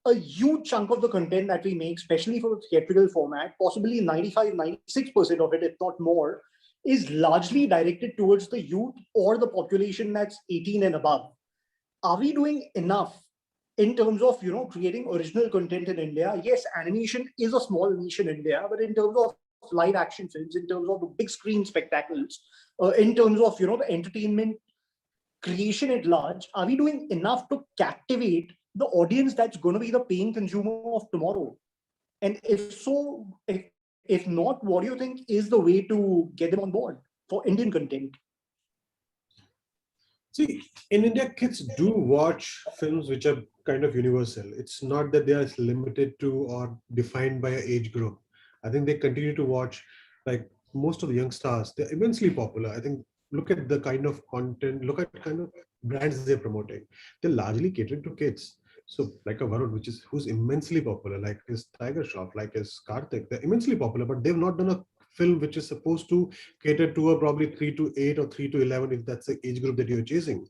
a huge chunk of the content that we make, especially for the theatrical format, possibly 95-96% of it, if not more, is largely directed towards the youth or the population that's 18 and above. Are we doing enough in terms of creating original content in India? Yes, animation is a small niche in India, but in terms of live action films, in terms of the big screen spectacles, in terms of the entertainment creation at large, are we doing enough to captivate the audience that's going to be the paying consumer of tomorrow? And if so, if not, what do you think is the way to get them on board for Indian content? See, in India, kids do watch films which are kind of universal. It's not that they are limited to or defined by an age group. I think they continue to watch, like most of the young stars, they're immensely popular. I think look at the kind of content, look at kind of brands they're promoting. They're largely catering to kids. So like a Varun, who's immensely popular, like his Tiger Shroff, like his Karthik, they're immensely popular, but they've not done a film which is supposed to cater to a probably 3 to 8 or 3 to 11, if that's the age group that you're chasing.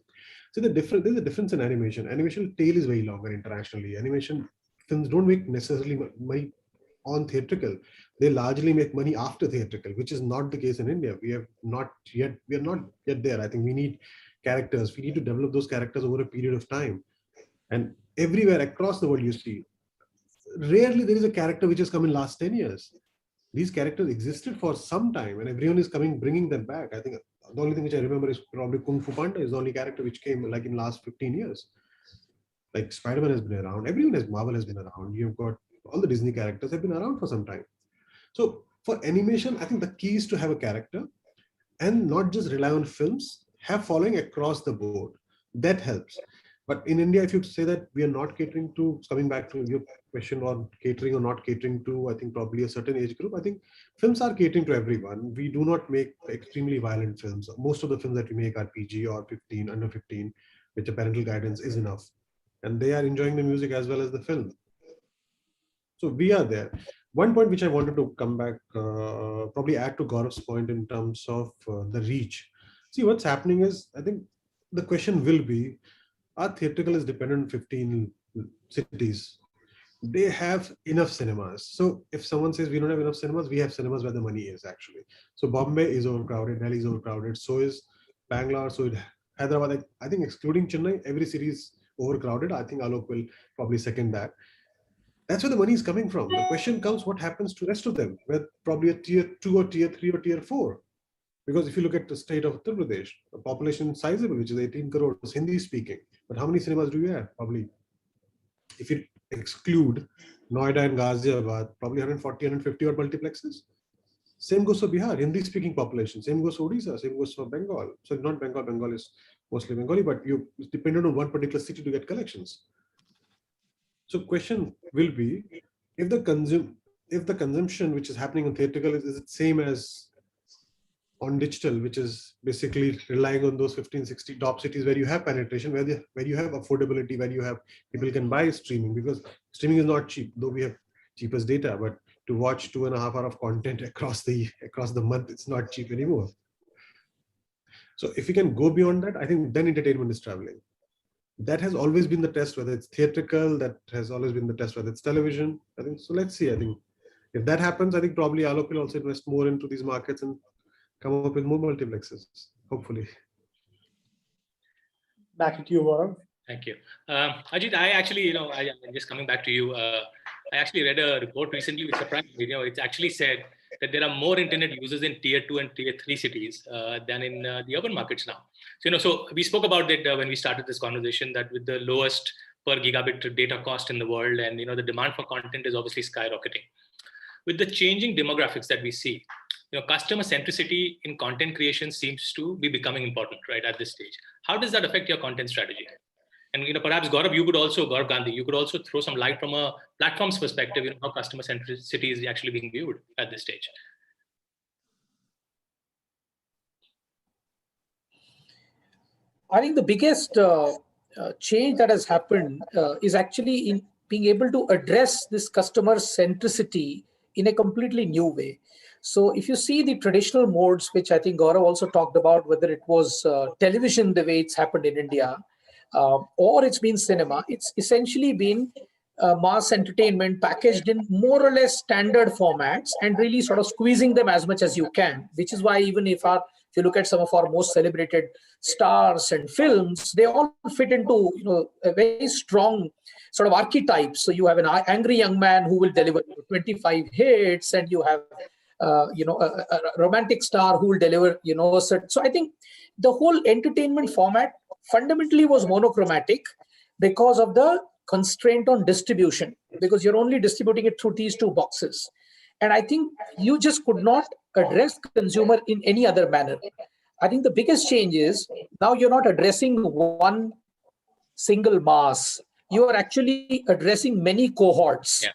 So there's a difference in animation. Animation tail is very longer internationally. Animation films don't make necessarily money on theatrical. They largely make money after theatrical, which is not the case in India. We are not yet there. I think we need characters. We need to develop those characters over a period of time. And everywhere across the world, you see, rarely there is a character which has come in last 10 years. These characters existed for some time, and everyone is bringing them back. I think the only thing which I remember is probably Kung Fu Panda is the only character which came like in last 15 years. Like Spider-Man has been around, Marvel has been around. You've got all the Disney characters have been around for some time. So for animation, I think the key is to have a character and not just rely on films, have following across the board. That helps. But in India, if you say that we are not catering to, coming back to your question on catering or not catering to, I think probably a certain age group, I think films are catering to everyone. We do not make extremely violent films. Most of the films that we make are PG or 15, under 15, which a parental guidance is enough. And they are enjoying the music as well as the film. So we are there. One point which I wanted to come back, probably add to Gaurav's point in terms of the reach. See, what's happening is, I think the question will be, our theatrical is dependent on 15 cities. They have enough cinemas. So if someone says we don't have enough cinemas, we have cinemas where the money is actually. So Bombay is overcrowded, Delhi is overcrowded, so is Bangalore, so is Hyderabad. I think excluding Chennai, every city is overcrowded. I think Alok will probably second that. That's where the money is coming from. The question comes, what happens to the rest of them? Where probably a tier 2 or tier 3 or tier 4. Because if you look at the state of Uttar Pradesh, the population sizable, which is 18 crores, Hindi speaking. But how many cinemas do you have? Probably, if you exclude Noida and Ghaziabad, probably 140, 150 odd multiplexes. Same goes for Bihar, Hindi speaking population. Same goes for Odisha, same goes for Bengal. So not Bengal, Bengal is mostly Bengali, but it's dependent on one particular city to get collections. So question will be, if the consumption which is happening on theatrical is the same as on digital, which is basically relying on those 15, 60 top cities where you have penetration, where you have affordability, where you have people can buy streaming, because streaming is not cheap, though we have cheapest data, but to watch 2.5 hours of content across the month, it's not cheap anymore. So if we can go beyond that, I think then entertainment is traveling. That has always been the test, whether it's theatrical, that has always been the test, whether it's television. I think so. Let's see. I think if that happens, I think probably Alok will also invest more into these markets and come up with more multiplexes, hopefully. Back to you, Gaurav. Thank you. Ajit, I actually, I'm just coming back to you. I actually read a report recently which surprised me. It actually said that there are more internet users in tier 2 and tier 3 cities than in the urban markets now. So we spoke about it when we started this conversation, that with the lowest per gigabit data cost in the world, and the demand for content is obviously skyrocketing. With the changing demographics that we see, customer centricity in content creation seems to be becoming important, right, at this stage. How does that affect your content strategy? And perhaps Gaurav Gandhi, you could also throw some light from a platform's perspective, how customer centricity is actually being viewed at this stage. I think the biggest change that has happened is actually in being able to address this customer centricity in a completely new way. So if you see the traditional modes, which I think Gaurav also talked about, whether it was television, the way it's happened in India, or it's been cinema, it's essentially been mass entertainment packaged in more or less standard formats and really sort of squeezing them as much as you can, which is why even if you look at some of our most celebrated stars and films, they all fit into a very strong sort of archetype. So you have an angry young man who will deliver 25 hits, and you have a romantic star who will deliver a certain. So I think the whole entertainment format fundamentally was monochromatic because of the constraint on distribution, because you're only distributing it through these two boxes. And I think you just could not address consumer in any other manner. I think the biggest change is now you're not addressing one single mass. You are actually addressing many cohorts.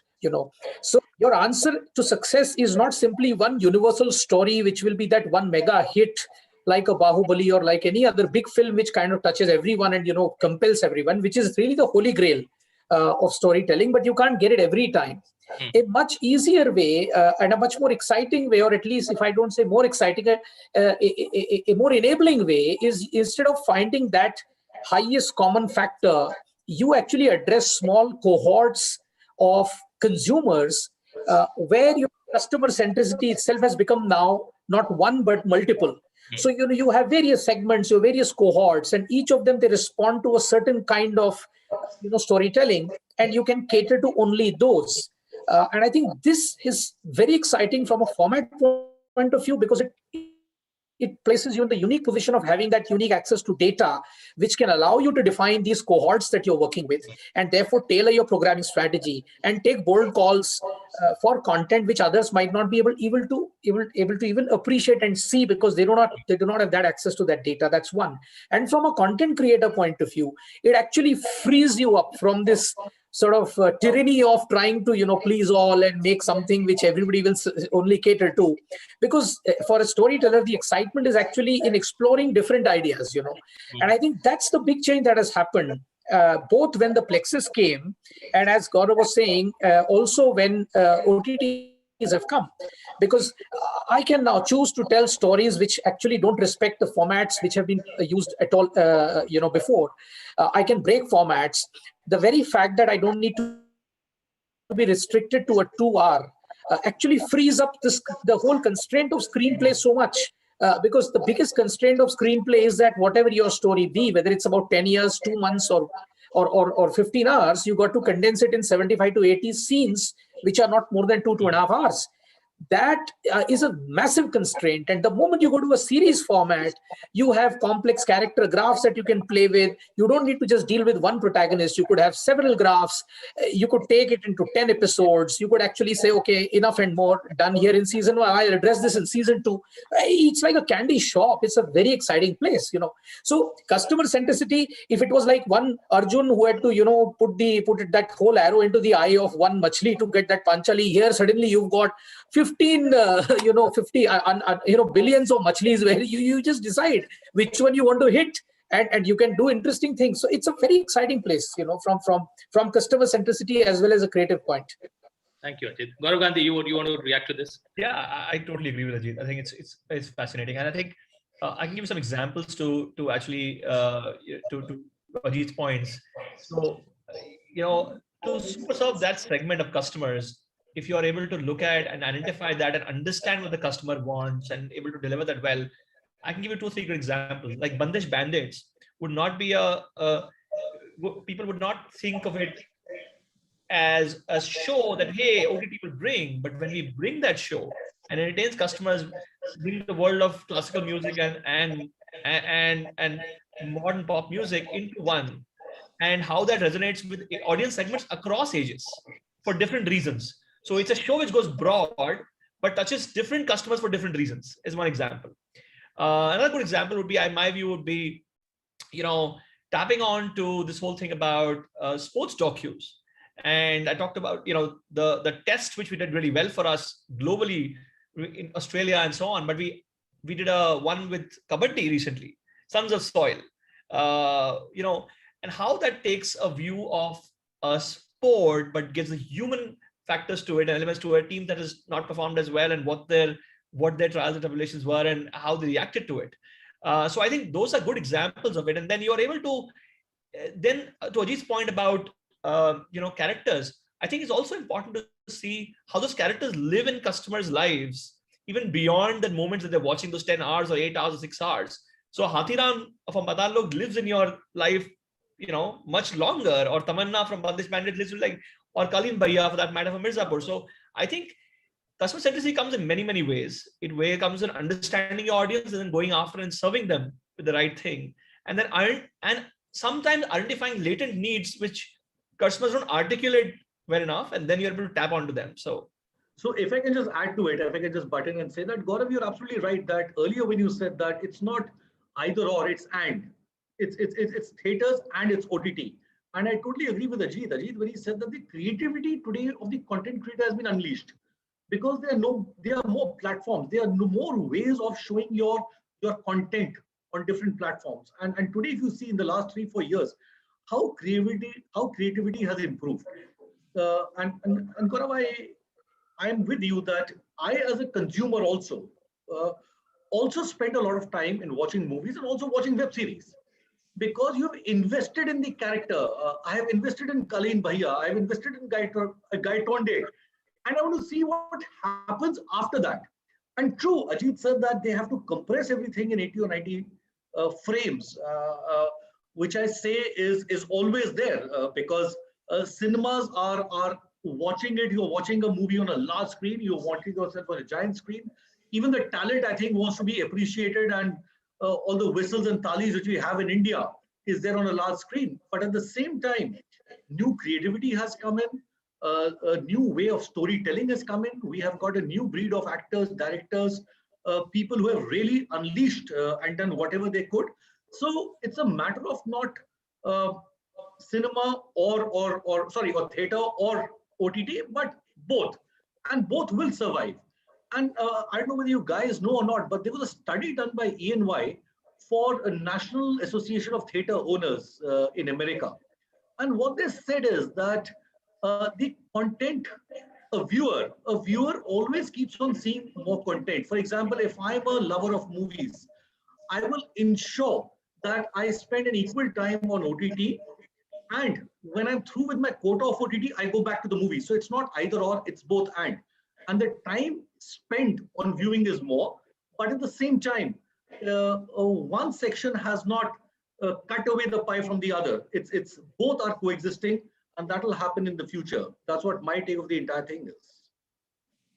So your answer to success is not simply one universal story, which will be that one mega hit like a Bahubali or like any other big film, which kind of touches everyone and compels everyone, which is really the holy grail of storytelling, but you can't get it every time. A much easier way and a much more exciting way, or at least if I don't say more exciting, a more enabling way is, instead of finding that highest common factor, you actually address small cohorts of consumers where your customer centricity itself has become now not one but multiple. So you have various segments, your various cohorts, and each of them, they respond to a certain kind of storytelling, and you can cater to only those. And I think this is very exciting from a format point of view, because it places you in the unique position of having that unique access to data, which can allow you to define these cohorts that you're working with, and therefore tailor your programming strategy and take bold calls for content which others might not be able to even appreciate and see, because they do not have that access to that data. That's one. And from a content creator point of view, it actually frees you up from this sort of tyranny of trying to please all and make something which everybody will only cater to, because for a storyteller, the excitement is actually in exploring different ideas. And I think that's the big change that has happened, both when the Plexus came, and as Gaurav was saying, also when OTTs have come, because I can now choose to tell stories which actually don't respect the formats which have been used at all before. I can break formats. The very fact that I don't need to be restricted to a 2 hour actually frees up the whole constraint of screenplay so much, because the biggest constraint of screenplay is that whatever your story be, whether it's about 10 years, 2 months, or 15 hours, you got to condense it in 75 to 80 scenes, which are not more than 2.5 hours. That is a massive constraint. And the moment you go to a series format, you have complex character graphs that you can play with. You don't need to just deal with one protagonist. You could have several graphs. You could take it into 10 episodes. You could actually say, okay, enough and more, done here in season 1. I'll address this in season 2. It's like a candy shop. It's a very exciting place, So customer centricity, if it was like one Arjun who had to, put that whole arrow into the eye of one machli to get that panchali, here suddenly you've got 50 billions of machlis where you just decide which one you want to hit, and you can do interesting things. So it's a very exciting place, from customer centricity as well as a creative point. Thank you, Ajit. Gaurav Gandhi, you want to react to this? Yeah, I totally agree with Ajit. I think it's fascinating, and I think I can give some examples to actually to Ajit's points. So to super serve that segment of customers, if you are able to look at and identify that and understand what the customer wants and able to deliver that well, I can give you 2 or 3 good examples. Like Bandish Bandits would not be people would not think of it as a show that, hey, OTT will bring, but when we bring that show and entertains customers, bring the world of classical music and modern pop music into one, and how that resonates with audience segments across ages for different reasons. So it's a show which goes broad, but touches different customers for different reasons, is one example. Another good example would be, in my view, would be, tapping on to this whole thing about sports docus. And I talked about, the test, which we did really well for us globally in Australia and so on. But we did a one with Kabaddi recently, Sons of Soil, and how that takes a view of a sport, but gives the human factors to it and elements to a team that has not performed as well, and what their trials and tribulations were and how they reacted to it. So I think those are good examples of it. And then you're able to, to Ajit's point about, characters, I think it's also important to see how those characters live in customers' lives, even beyond the moments that they're watching those 10 hours or 8 hours or 6 hours. So Hathiram from Madan Log lives in your life, much longer, or Tamanna from Bandish Bandit lives or Kalim Bhaiya for that matter from Mirzapur. So I think customer centricity comes in many, many ways. It comes in understanding your audience and then going after and serving them with the right thing. And then sometimes identifying latent needs which customers don't articulate well enough, and then you're able to tap onto them. So if I can just add to it, if I can just butt in and say that, Gaurav, you're absolutely right that earlier when you said that it's not either or, it's and. It's theaters and it's OTT. And I totally agree with Ajit when he said that the creativity today of the content creator has been unleashed, because there are more platforms, there are more ways of showing your content on different platforms. And today, if you see in the last 3-4 years, how creativity has improved. And Gaurav, I am with you that I, as a consumer, also spend a lot of time in watching movies and also watching web series, because you've invested in the character. I have invested in Kaleen Bhaiya, I have invested in Guy Tonde, and I want to see what happens after that. And true, Ajit said that they have to compress everything in 80 or 90 frames, which I say is always there, because cinemas are watching it. You're watching a movie on a large screen, you're watching yourself on a giant screen. Even the talent, I think, wants to be appreciated, and all the whistles and talis which we have in India is there on a large screen. But at the same time, new creativity has come in, a new way of storytelling has come in. We have got a new breed of actors, directors, people who have really unleashed and done whatever they could. So it's a matter of not cinema or theater or OTT, but both, and both will survive. And I don't know whether you guys know or not, but there was a study done by ENY for a National Association of Theatre Owners in America. And what they said is that the content, a viewer always keeps on seeing more content. For example, if I'm a lover of movies, I will ensure that I spend an equal time on OTT. And when I'm through with my quota of OTT, I go back to the movie. So it's not either or, it's both and. And the time spent on viewing is more, but at the same time, one section has not cut away the pie from the other. It's both are coexisting, and that will happen in the future. That's what my take of the entire thing is.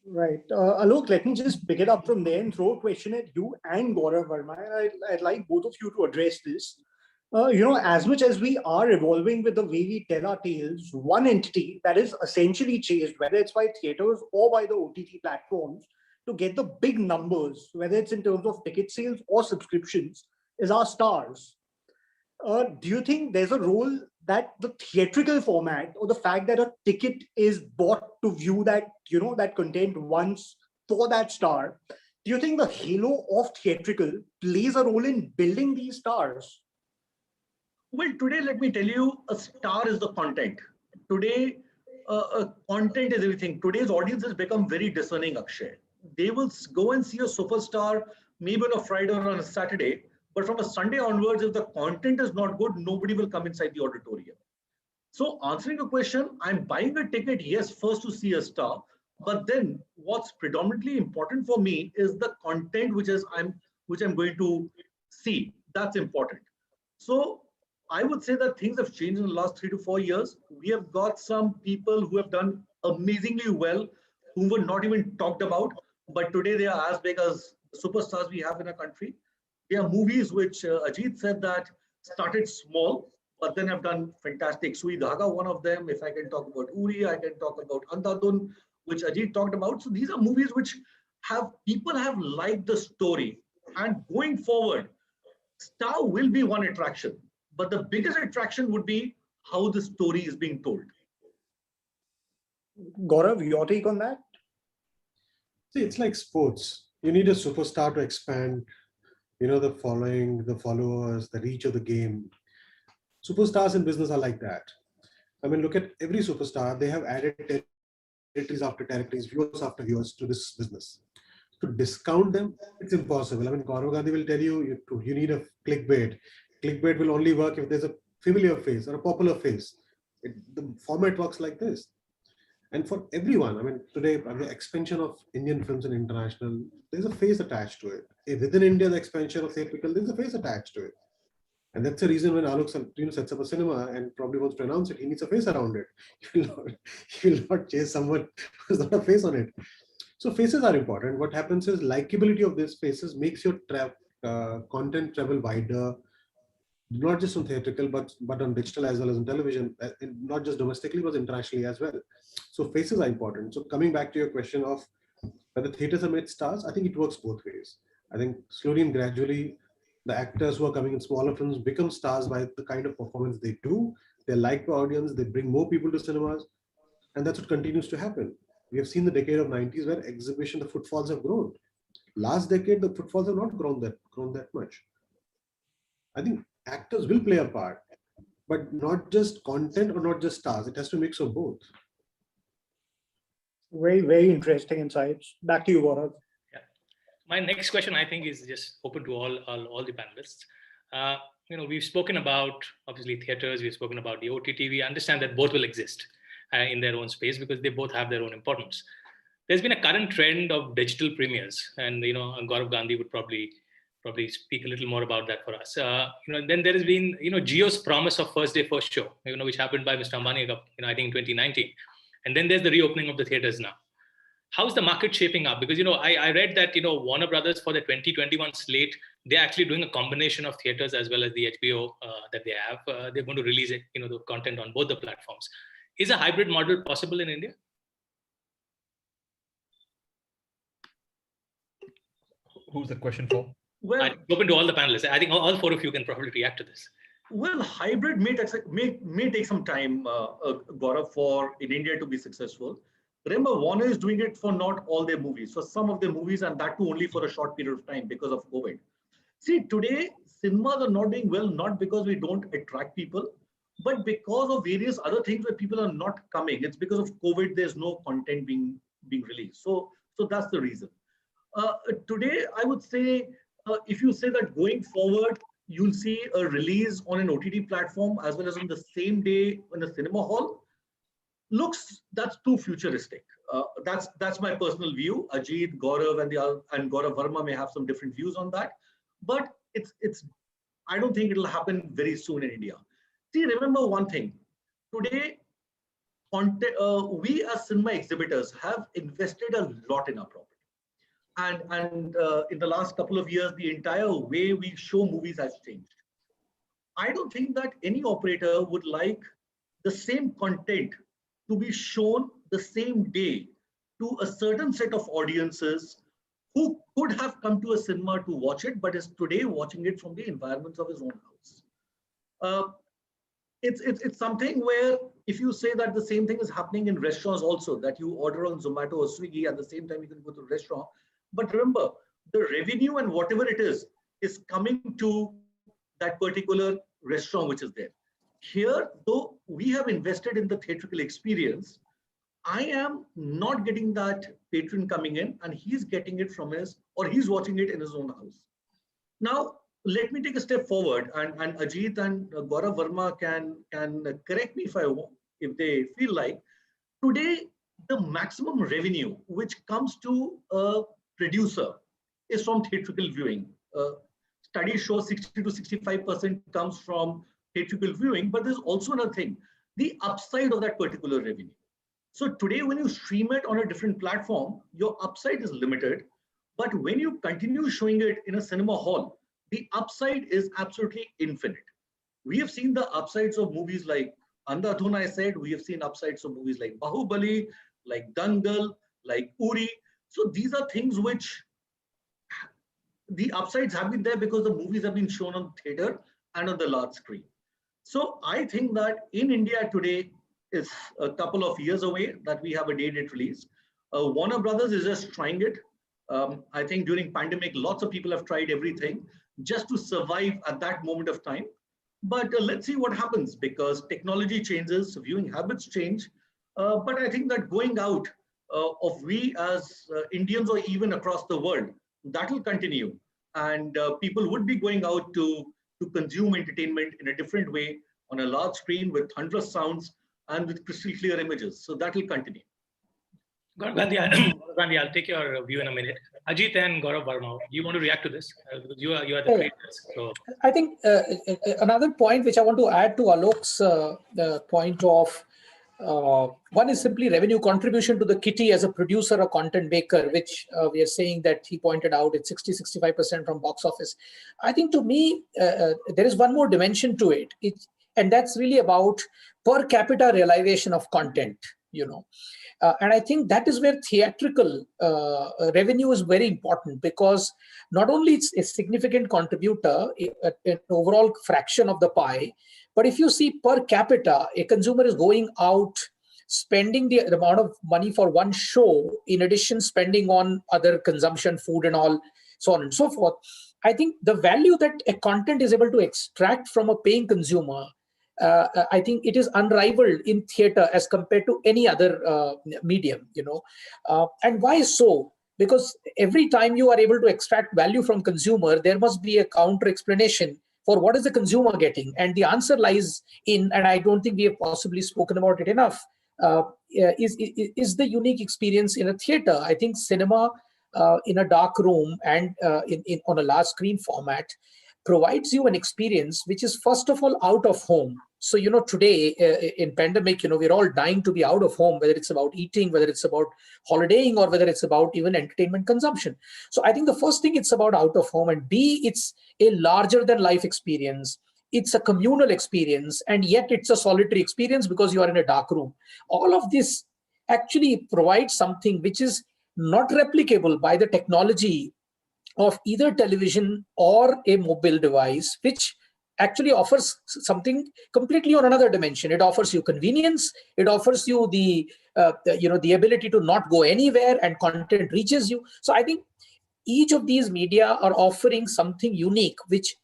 Right. Alok, let me just pick it up from there and throw a question at you and Gaurav Verma. I'd like both of you to address this. As much as we are evolving with the way we tell our tales, one entity that is essentially chased, whether it's by theaters or by the OTT platforms, to get the big numbers, whether it's in terms of ticket sales or subscriptions, is our stars. Do you think there's a role that the theatrical format, or the fact that a ticket is bought to view that, that content once for that star, do you think the halo of theatrical plays a role in building these stars? Well, today, let me tell you, a star is the content. Today, content is everything. Today's audience has become very discerning, Akshay. They will go and see a superstar maybe on a Friday or on a Saturday, but from a Sunday onwards, if the content is not good, nobody will come inside the auditorium. So answering the question, I'm buying a ticket, yes, first to see a star, but then what's predominantly important for me is the content which I'm going to see. That's important. So I would say that things have changed in the last 3 to 4 years. We have got some people who have done amazingly well, who were not even talked about, but today they are as big as the superstars we have in our country. There are movies which Ajit said that started small, but then have done fantastic. Sui Dhaga, one of them. If I can talk about Uri, I can talk about Andhadhun, which Ajit talked about. So these are movies which people have liked the story. And going forward, Star will be one attraction, but the biggest attraction would be how the story is being told. Gaurav, your take on that? See, it's like sports. You need a superstar to expand, the following, the followers, the reach of the game. Superstars in business are like that. I mean, look at every superstar. They have added territories after territories, viewers after viewers to this business. To discount them, it's impossible. I mean, Gaurav Gandhi will tell you, you need a clickbait. Clickbait will only work if there's a familiar face or a popular face. The format works like this. And for everyone, I mean, today, the expansion of Indian films and international, there's a face attached to it. Within India, the expansion of theatrical, there's a face attached to it. And that's the reason when Alok sets up a cinema and probably wants to announce it, he needs a face around it. He will not chase someone who's not a face on it. So faces are important. What happens is likability of these faces makes your content travel wider, not just on theatrical, but on digital as well as on television, not just domestically, but internationally as well. So faces are important. So coming back to your question of whether theaters have made stars, I think it works both ways. I think slowly and gradually, the actors who are coming in smaller films become stars by the kind of performance they do. They're liked by audience, they bring more people to cinemas, and that's what continues to happen. We have seen the decade of 90s where exhibition, the footfalls have grown. Last decade, the footfalls have not grown that much. I think actors will play a part, but not just content or not just stars. It has to mix of both. Very, very interesting insights. Back to you, Gaurav. Yeah. My next question, I think, is just open to all the panelists. We've spoken about, obviously, theaters. We've spoken about the OTT. We understand that both will exist in their own space because they both have their own importance. There's been a current trend of digital premieres, and Gaurav Gandhi would probably speak a little more about that for us. Then there has been Jio's promise of first day first show, which happened by Mr. Ambani, I think in 2019, and then there's the reopening of the theaters now. How's the market shaping up? Because I read that Warner Brothers for the 2021 slate, they're actually doing a combination of theaters as well as the HBO that they have. They're going to release it, the content on both the platforms. Is a hybrid model possible in India? Who's the question for? Well, I'm open to all the panelists. I think all four of you can probably react to this. Well, hybrid may take some time, Gaurav, for in India to be successful. Remember, Warner is doing it for not all their movies, for some of their movies, and that too only for a short period of time because of COVID. See, today, cinemas are not doing well, not because we don't attract people, but because of various other things where people are not coming. It's because of COVID, there's no content being released. So that's the reason. Today, I would say, if you say that going forward, you'll see a release on an OTT platform as well as on the same day in a cinema hall, that's too futuristic. That's my personal view. Ajit, Gaurav, and Gaurav Verma may have some different views on that, but I don't think it'll happen very soon in India. See, remember one thing. Today, we as cinema exhibitors have invested a lot in our property. And in the last couple of years, the entire way we show movies has changed. I don't think that any operator would like the same content to be shown the same day to a certain set of audiences who could have come to a cinema to watch it, but is today watching it from the environments of his own house. It's something where if you say that the same thing is happening in restaurants also, that you order on Zomato or Swiggy at the same time you can go to a restaurant. But remember, the revenue and whatever it is coming to that particular restaurant which is there. Here, though we have invested in the theatrical experience, I am not getting that patron coming in and he's getting it from he's watching it in his own house. Now, let me take a step forward and Ajit and Gaurav Verma can correct me if they feel like. Today, the maximum revenue which comes to a producer is from theatrical viewing. Studies show 60 to 65% comes from theatrical viewing, but there's also another thing, the upside of that particular revenue. So today, when you stream it on a different platform, your upside is limited. But when you continue showing it in a cinema hall, the upside is absolutely infinite. We have seen the upsides of movies like Andhadhun, I said. We have seen upsides of movies like Bahubali, like Dangal, like Uri. So these are things which the upsides have been there because the movies have been shown on theater and on the large screen. So I think that in India today is a couple of years away that we have a date release. Warner Brothers is just trying it. I think during pandemic, lots of people have tried everything just to survive at that moment of time. But let's see what happens, because technology changes, viewing habits change. But I think that going out of we as Indians or even across the world, that will continue. And people would be going out to consume entertainment in a different way on a large screen with thunderous sounds and with crystal clear images. So that will continue. Gandhi, I'll take your view in a minute. Ajit and Gaurav Varma, you want to react to this? You are the creators. So I think another point which I want to add to Alok's point of one is simply revenue contribution to the kitty as a producer or content maker, which we are saying that he pointed out it's 60-65% from box office. I think to me, there is one more dimension to it. And that's really about per capita realization of content, and I think that is where theatrical revenue is very important, because not only it's a significant contributor, an overall fraction of the pie, but if you see per capita, a consumer is going out, spending the amount of money for one show, in addition spending on other consumption, food and all, so on and so forth. I think the value that a content is able to extract from a paying consumer, I think it is unrivaled in theater as compared to any other medium, and why so? Because every time you are able to extract value from consumer, there must be a counter explanation for what is the consumer getting. And the answer lies in, and I don't think we have possibly spoken about it enough, is the unique experience in a theater. I think cinema in a dark room and on a large screen format provides you an experience which is first of all out of home. So, today in pandemic, we're all dying to be out of home, whether it's about eating, whether it's about holidaying, or whether it's about even entertainment consumption. So I think the first thing, it's about out of home, and B, it's a larger than life experience. It's a communal experience, and yet it's a solitary experience because you are in a dark room. All of this actually provides something which is not replicable by the technology of either television or a mobile device, which actually offers something completely on another dimension. It offers you convenience. It offers you the ability to not go anywhere, and content reaches you. So I think each of these media are offering something unique, which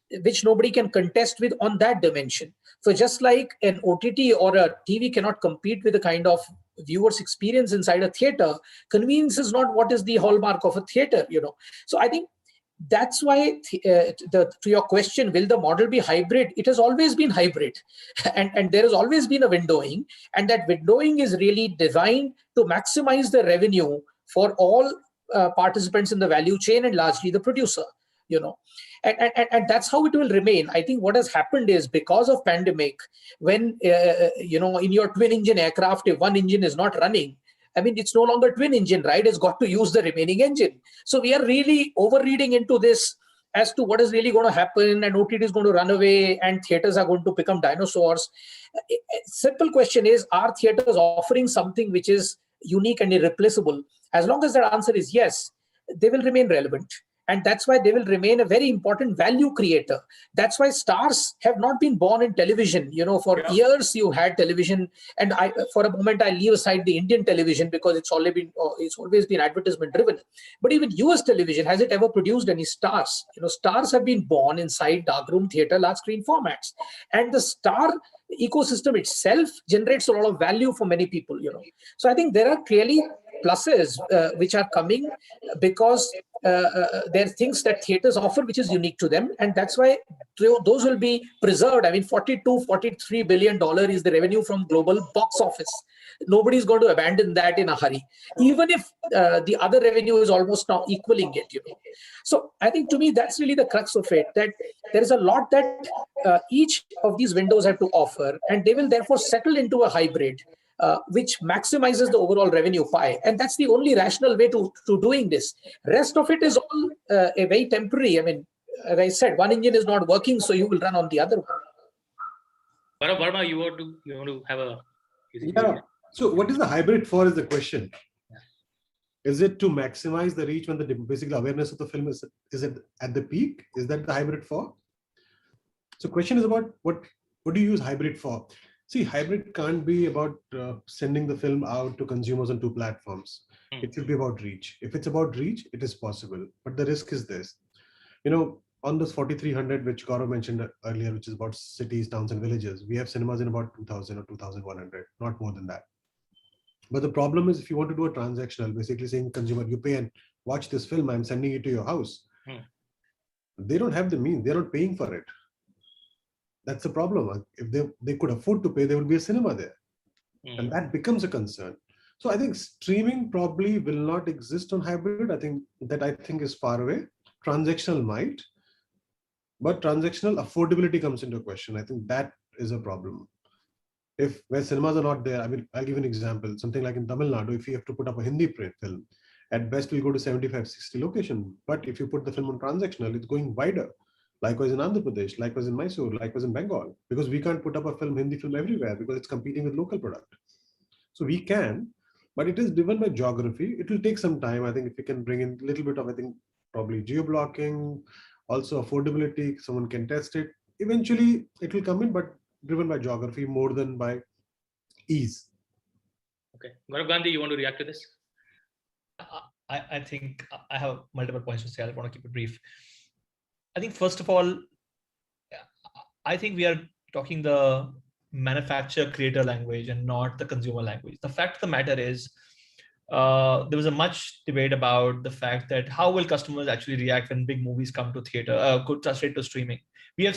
nobody can contest with on that dimension. So just like an OTT or a TV cannot compete with the kind of viewers experience inside a theater, convenience is not what is the hallmark of a theater, So I think that's why to your question, will the model be hybrid? It has always been hybrid, and there has always been a windowing, and that windowing is really designed to maximize the revenue for all participants in the value chain, and largely the producer, and that's how it will remain. I think what has happened is, because of pandemic, when in your twin engine aircraft, if one engine is not running, I mean, it's no longer twin engine, right? It's got to use the remaining engine. So we are really overreading into this as to what is really going to happen, and OTT is going to run away and theaters are going to become dinosaurs. Simple question is, are theaters offering something which is unique and irreplaceable? As long as that answer is yes, they will remain relevant. And that's why they will remain a very important value creator. That's why stars have not been born in television. For years you had television, and for a moment I leave aside the Indian television because it's always been advertisement driven. But even US television, has it ever produced any stars? Stars have been born inside darkroom theater, large screen formats, and the star ecosystem itself generates a lot of value for many people. So I think there are clearly pluses which are coming because there are things that theaters offer which is unique to them, and that's why those will be preserved. I mean, $43 billion is the revenue from global box office. Nobody's going to abandon that in a hurry, even if the other revenue is almost now equaling it. So I think, to me, that's really the crux of it, that there is a lot that each of these windows have to offer, and they will therefore settle into a hybrid which maximizes the overall revenue pie. And that's the only rational way to doing this. Rest of it is all a very temporary. I mean, as I said, one engine is not working, so you will run on the other one. Varma, you want to have a... Yeah. So what is the hybrid for is the question. Is it to maximize the reach when the basically awareness of the film is it at the peak? Is that the hybrid for? So question is about what do you use hybrid for? See, hybrid can't be about sending the film out to consumers on two platforms. It should be about reach. If it's about reach, it is possible. But the risk is this. On this 4300, which Gaurav mentioned earlier, which is about cities, towns, and villages, we have cinemas in about 2000 or 2100, not more than that. But the problem is if you want to do a transactional, basically saying consumer, you pay and watch this film, I'm sending it to your house. They don't have the means, they're not paying for it. That's the problem. If they could afford to pay, there would be a cinema there. And that becomes a concern. So I think streaming probably will not exist on hybrid. I think is far away. Transactional might, but transactional affordability comes into question. I think that is a problem. If where cinemas are not there, I'll give an example. Something like in Tamil Nadu, if you have to put up a Hindi print film, at best we'll go to 75, 60 location. But if you put the film on transactional, it's going wider. Likewise in Andhra Pradesh, likewise in Mysore, likewise in Bengal, because we can't put up a Hindi film everywhere because it's competing with local product. So we can, but it is driven by geography. It will take some time. I think if we can bring in a little bit of, probably geo-blocking, also affordability, someone can test it. Eventually it will come in, but driven by geography more than by ease. Okay. Gaurav Gandhi, you want to react to this? I think I have multiple points to say. I want to keep it brief. I think first of all, I think we are talking the manufacturer creator language and not the consumer language. The fact of the matter is, there was a much debate about the fact that how will customers actually react when big movies come to theater, go straight to streaming. We have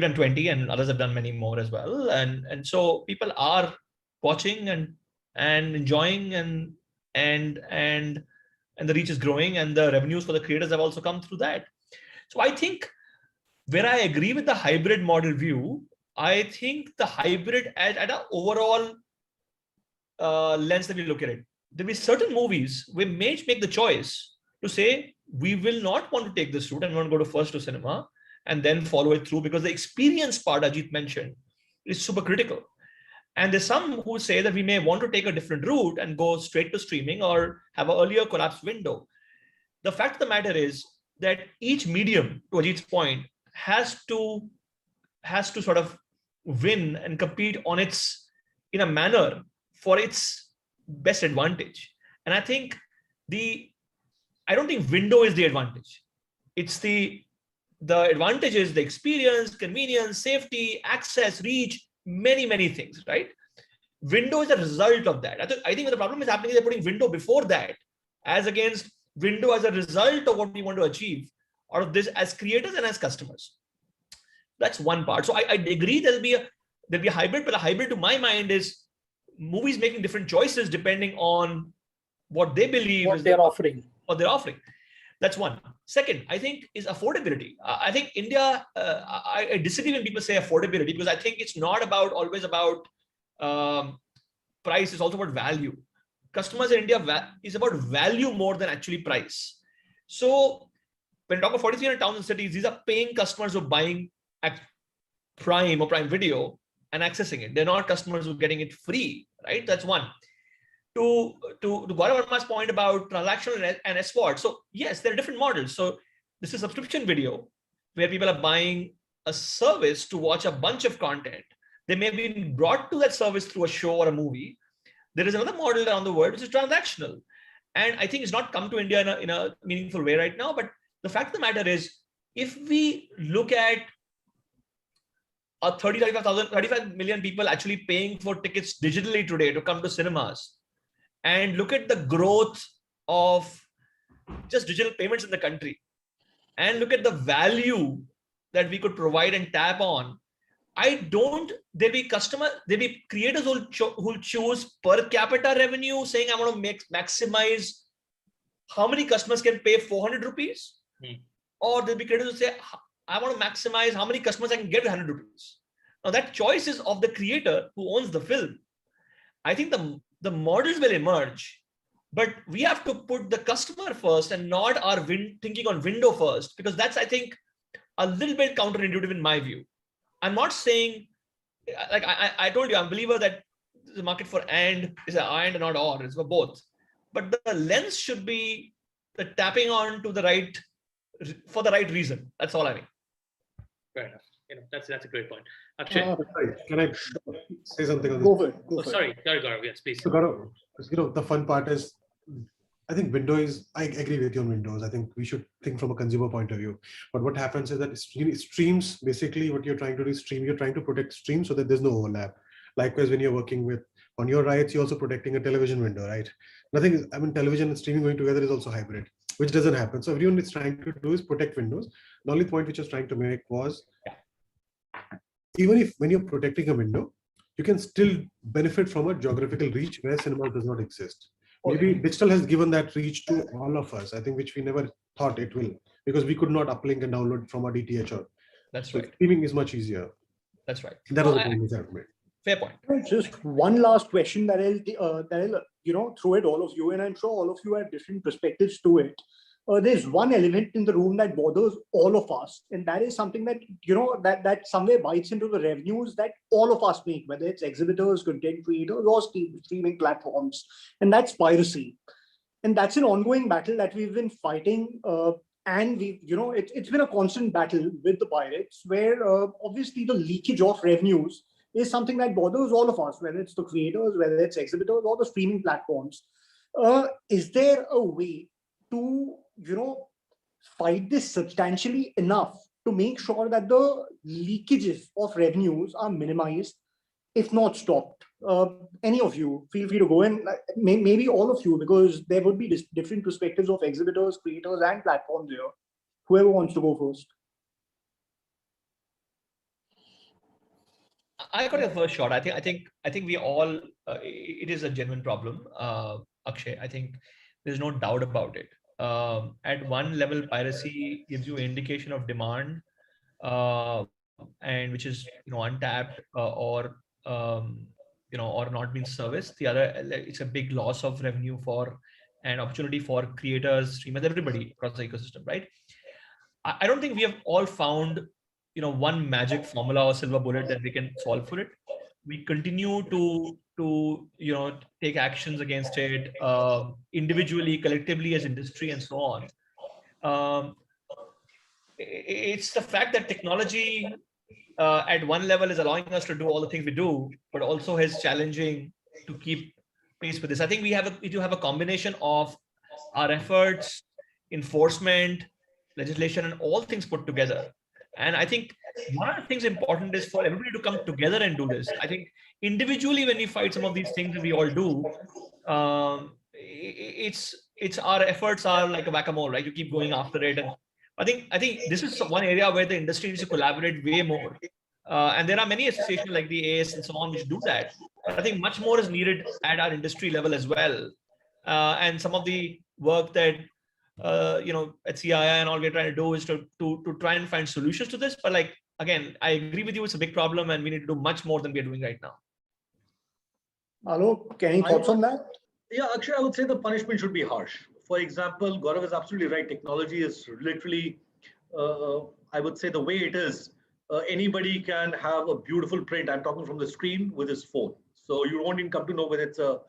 done 20 and others have done many more as well. And so people are watching and enjoying and the reach is growing and the revenues for the creators have also come through that. So I think where I agree with the hybrid model view, I think the hybrid at an overall lens that we look at it, there'll be certain movies we may make the choice to say, we will not want to take this route and want to go to first to cinema and then follow it through, because the experience part Ajit mentioned is super critical. And there's some who say that we may want to take a different route and go straight to streaming or have an earlier collapse window. The fact of the matter is that each medium, to Ajit's point, has to sort of win and compete on in a manner for its best advantage. And I think I don't think window is the advantage. It's the advantage is the experience, convenience, safety, access, reach, many things, right? Window is a result of that. I think the problem is happening is they're putting window before that, as against window as a result of what we want to achieve out of this as creators and as customers. That's one part. So I agree there'll be a hybrid, but a hybrid to my mind is movies making different choices depending on what they believe what they're offering. That's one. Second, I think, is affordability. I think India, I disagree when people say affordability, because I think it's not always about price, it's also about value. Customers in India is about value more than actually price. So when we talk about 4300 towns and cities, these are paying customers who are buying at Prime or Prime Video and accessing it. They're not customers who are getting it free, right? That's one. To Gaurav Verma's point about transactional and SVOD. So yes, there are different models. So this is subscription video where people are buying a service to watch a bunch of content. They may be brought to that service through a show or a movie. There is another model around the world which is transactional. And I think it's not come to India in a meaningful way right now. But the fact of the matter is, if we look at 35 million people actually paying for tickets digitally today to come to cinemas, and look at the growth of just digital payments in the country, and look at the value that we could provide and tap on, there'll be creators who'll choose per capita revenue, saying I want to maximize how many customers can pay 400 rupees. Or there'll be creators who say, I want to maximize how many customers I can get 100 rupees. Now that choice is of the creator who owns the film. I think the models will emerge, but we have to put the customer first and not our thinking on window first, because that's, I think, a little bit counterintuitive in my view. I'm not saying, like I told you, I'm a believer that the market for and is an and not or, it's for both. But the lens should be the tapping on to the right, for the right reason. That's all I mean. Fair enough. That's a great point. Akshay. Can I say something on this? Go for it. Go for Sorry, Gaurav. Yes, please. So Gaurav, the fun part is, I think Windows, I agree with you on Windows. I think we should think from a consumer point of view. But what happens is that streams, basically what you're trying to do is you're trying to protect streams so that there's no overlap. Likewise, when you're working with, on your rights, you're also protecting a television window, right? Nothing is, I mean, television and streaming going together is also hybrid, which doesn't happen. So everyone is trying to do is protect Windows. The only point which I was trying to make was, even if when you're protecting a window, you can still benefit from a geographical reach where cinema does not exist. Maybe digital has given that reach to all of us, I think, which we never thought it will, because we could not uplink and download from a DTH. Or that's so right. Streaming is much easier. That's right. That was the point which I made. Fair point. Just one last question that I'll throw at all of you, and I'm sure all of you have different perspectives to it. There's one element in the room that bothers all of us, and that is something that that somewhere bites into the revenues that all of us make, whether it's exhibitors, content creators, or streaming platforms, and that's piracy. And that's an ongoing battle that we've been fighting, and it's been a constant battle with the pirates, where obviously the leakage of revenues is something that bothers all of us, whether it's the creators, whether it's exhibitors, or the streaming platforms. Is there a way to fight this substantially enough to make sure that the leakages of revenues are minimized, if not stopped? Any of you, feel free to go in, maybe all of you, because there would be different perspectives of exhibitors, creators, and platforms here. Whoever wants to go first. I got a first shot. I think we all, it is a genuine problem, Akshay. I think there's no doubt about it. At one level, piracy gives you an indication of demand, and which is untapped or not being serviced. The other, it's a big loss of revenue for an opportunity for creators, streamers, everybody across the ecosystem, right? I don't think we have all found one magic formula or silver bullet that we can solve for it. We continue to take actions against it, individually, collectively, as industry, and so on. It's the fact that technology at one level is allowing us to do all the things we do, but also is challenging to keep pace with this. I think we do have a combination of our efforts, enforcement, legislation, and all things put together. And I think one of the things important is for everybody to come together and do this. I think individually, when we fight some of these things that we all do, it's our efforts are like a whack-a-mole, right? You keep going after it. And I think this is one area where the industry needs to collaborate way more. And there are many associations like the AS and so on which do that. But I think much more is needed at our industry level as well. And some of the work that at CII and all we're trying to do is to try and find solutions to this. But again, I agree with you, it's a big problem and we need to do much more than we're doing right now. Alok, any thoughts on that? Yeah, actually, I would say the punishment should be harsh. For example, Gaurav is absolutely right. Technology is literally, I would say the way it is, anybody can have a beautiful print. I'm talking from the screen with his phone. So you won't even come to know whether it's a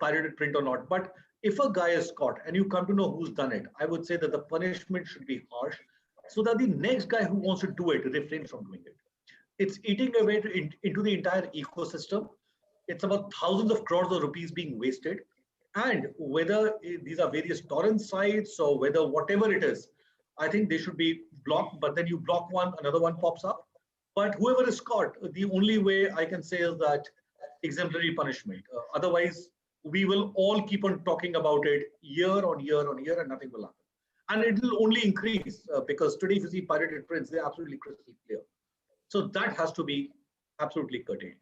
pirated print or not. But if a guy is caught and you come to know who's done it, I would say that the punishment should be harsh so that the next guy who wants to do it refrains from doing it. It's eating away into the entire ecosystem. It's about thousands of crores of rupees being wasted. And whether these are various torrent sites or whether whatever it is, I think they should be blocked. But then you block one, another one pops up. But whoever is caught, the only way I can say is that exemplary punishment. Otherwise, we will all keep on talking about it year on year on year and nothing will happen. And it will only increase because today if you see pirated prints, they're absolutely crystal clear. So that has to be absolutely curtailed.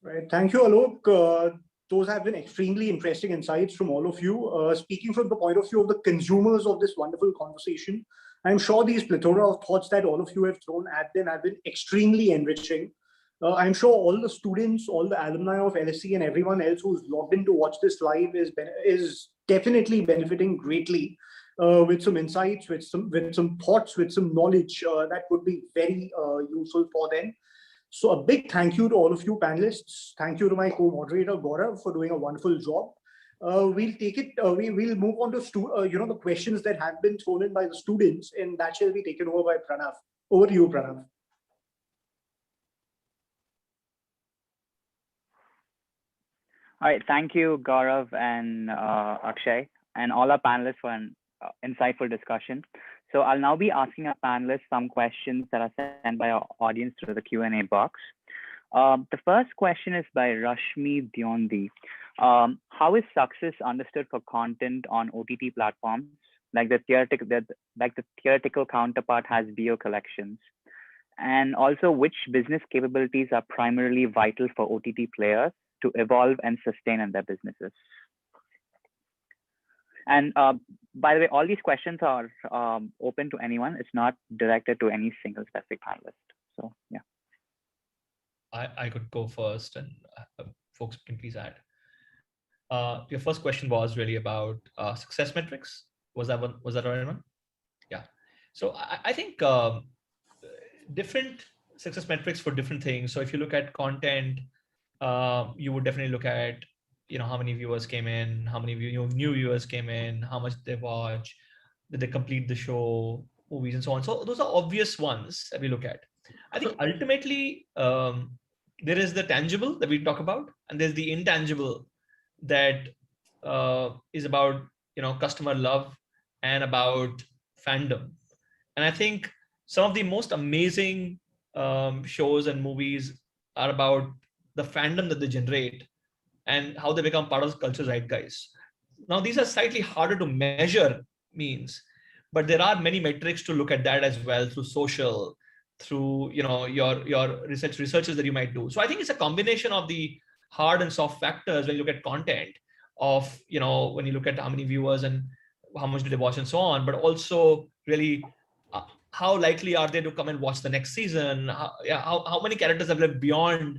Right. Thank you, Alok. Those have been extremely interesting insights from all of you. Speaking from the point of view of the consumers of this wonderful conversation, I'm sure these plethora of thoughts that all of you have thrown at them have been extremely enriching. I'm sure all the students, all the alumni of LSE and everyone else who's logged in to watch this live is definitely benefiting greatly. with some insights, with some thoughts, with some knowledge that would be very useful for them. So a big thank you to all of you panelists. Thank you to my co-moderator Gaurav for doing a wonderful job. We'll take it. We'll move on to the questions that have been thrown in by the students, and that shall be taken over by Pranav. Over to you, Pranav. All right, thank you, Gaurav and Akshay, and all our panelists for an insightful discussion. So I'll now be asking our panelists some questions that are sent by our audience through the Q&A box. The first question is by Rashmi Diondi. How is success understood for content on OTT platforms? Like the theoretical counterpart has video collections. And also, which business capabilities are primarily vital for OTT players to evolve and sustain in their businesses? And by the way, all these questions are open to anyone. It's not directed to any single specific panelist. So yeah. I could go first, and folks can please add. Your first question was really about success metrics. Was that the right one? Yeah. So I think different success metrics for different things. So if you look at content, you would definitely look at how many viewers came in, how many new viewers came in, how much they watch, did they complete the show, movies, and so on. So those are obvious ones that we look at. I think ultimately there is the tangible that we talk about, and there's the intangible that is about customer love and about fandom. And I think some of the most amazing shows and movies are about the fandom that they generate and how they become part of the culture zeitgeist. Now, these are slightly harder to measure means, but there are many metrics to look at that as well, through social, through your researches that you might do. So I think it's a combination of the hard and soft factors when you look at content of when you look at how many viewers and how much do they watch and so on, but also really how likely are they to come and watch the next season? How many characters have lived beyond?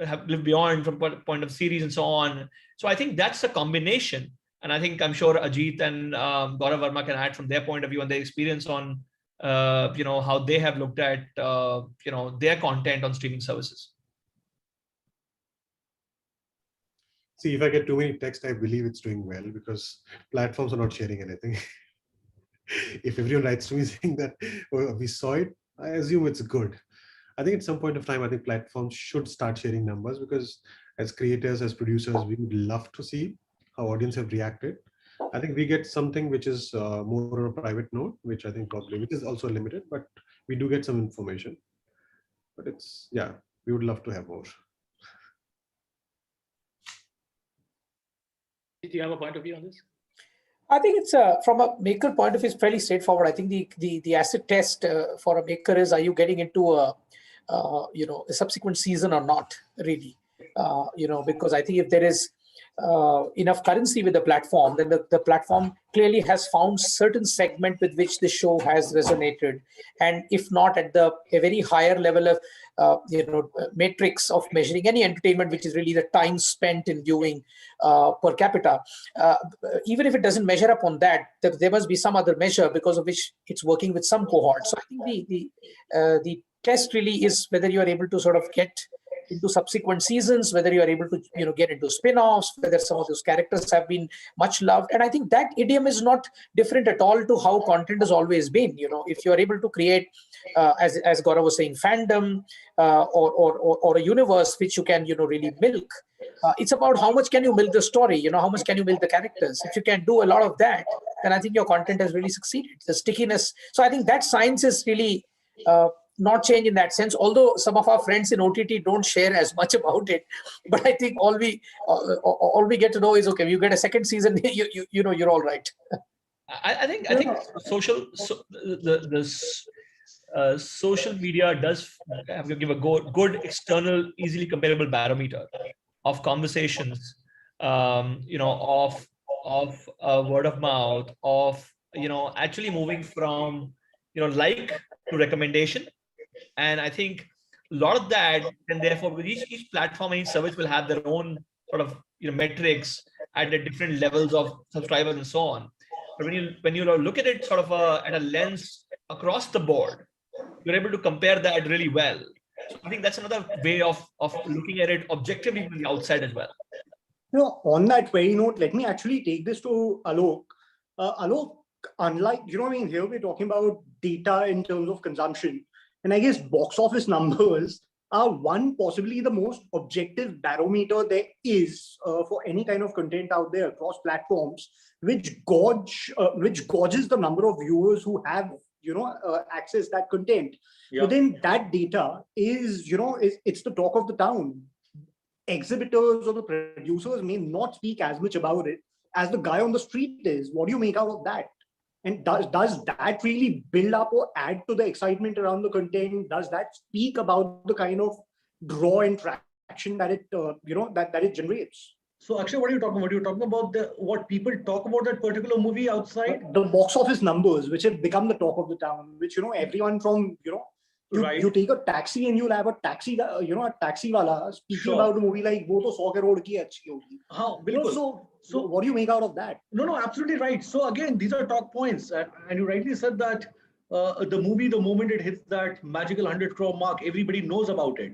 Have lived beyond from point of series and so on. So I think that's a combination. And I'm sure Ajit and Gaurav Verma can add from their point of view and their experience on, how they have looked at, their content on streaming services. See, if I get too many texts, I believe it's doing well because platforms are not sharing anything. If everyone writes to me saying that we saw it, I assume it's good. I think at some point of time, I think platforms should start sharing numbers because as creators, as producers, we would love to see how audience have reacted. I think we get something which is more on a private note, which I think which is also limited, but we do get some information. But we would love to have more. Do you have a point of view on this? I think it's from a maker point of view, it's fairly straightforward. I think the acid test for a maker is, are you getting into a subsequent season or not, really? Because I think if there is enough currency with the platform, then the platform clearly has found certain segment with which the show has resonated, and if not at a very higher level of matrix of measuring any entertainment, which is really the time spent in viewing per capita, even if it doesn't measure up on that, there must be some other measure because of which it's working with some cohort. So I think the test really is whether you are able to sort of get into subsequent seasons, whether you are able to get into spin-offs, whether some of those characters have been much loved. And I think that idiom is not different at all to how content has always been. If you are able to create, as Gaurav was saying, fandom or a universe which you can really milk, it's about how much can you milk the story, how much can you milk the characters. If you can do a lot of that, then I think your content has really succeeded. The stickiness. So I think that science is really not change in that sense, although some of our friends in OTT don't share as much about it. But I think all we get to know is, okay, you get a second season, you're all right. I think social social media does have to give a good external, easily comparable barometer of conversations, of word of mouth, of actually moving from like to recommendation. And I think a lot of that, and therefore with each platform and each service will have their own sort of metrics at the different levels of subscribers and so on. But when you look at it sort of at a lens across the board, you're able to compare that really well. So I think that's another way of looking at it objectively from the outside as well. On that very note, let me actually take this to Alok. Alok, unlike, here we're talking about data in terms of consumption. And I guess box office numbers are possibly the most objective barometer there is for any kind of content out there across platforms, which gauges the number of viewers who have, access that content. Yeah. But then that data is, it's the talk of the town. Exhibitors or the producers may not speak as much about it as the guy on the street is. What do you make out of that? And does that really build up or add to the excitement around the content? Does that speak about the kind of draw and traction that it that it generates? So Akshay, what are you talking about? You're talking about what people talk about that particular movie outside? The box office numbers, which have become the talk of the town, which everyone from you take a taxi and you'll have a taxi wala speaking about a movie like wo to 100 crore ki achhi hogi. So what do you make out of that? No, absolutely right. So again, these are talk points, and you rightly said that the movie, the moment it hits that magical 100 crore mark, everybody knows about it.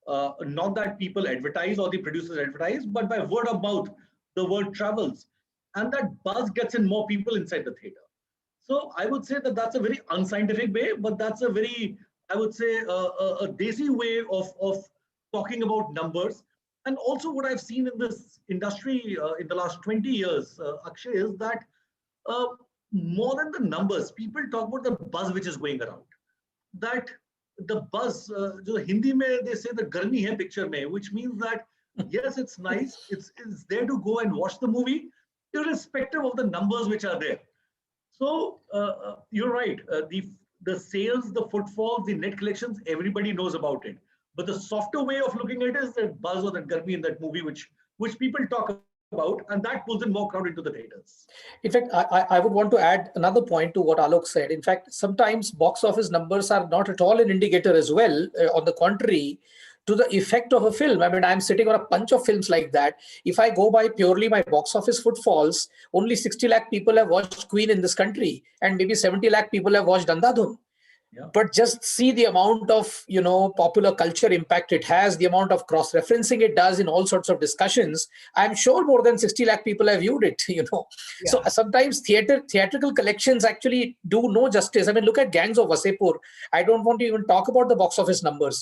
Not that people advertise or the producers advertise, but by word of mouth, the word travels, and that buzz gets in more people inside the theater. So I would say that that's a very unscientific way, but that's a very, I would say, a desi way of talking about numbers. And also what I've seen in this industry in the last 20 years, Akshay, is that more than the numbers, people talk about the buzz which is going around. That the buzz, Hindi mein they say the garmi hai picture mein, which means that yes, it's nice, it's there to go and watch the movie, irrespective of the numbers which are there. So you're right, the sales, the footfalls, the net collections, everybody knows about it. But the softer way of looking at it is that buzz or that garmi in that movie, which people talk about, and that pulls in more crowd into the theaters. In fact, I would want to add another point to what Alok said. In fact, sometimes box office numbers are not at all an indicator as well. On the contrary, to the effect of a film. I mean, I'm sitting on a bunch of films like that. If I go by purely my box office footfalls, only 60 lakh people have watched Queen in this country, and maybe 70 lakh people have watched Andhadhun. Yeah. But just see the amount of, popular culture impact it has, the amount of cross-referencing it does in all sorts of discussions. I'm sure more than 60 lakh people have viewed it, Yeah. So sometimes theatrical collections actually do no justice. I mean, look at Gangs of Wasseypur. I don't want to even talk about the box office numbers,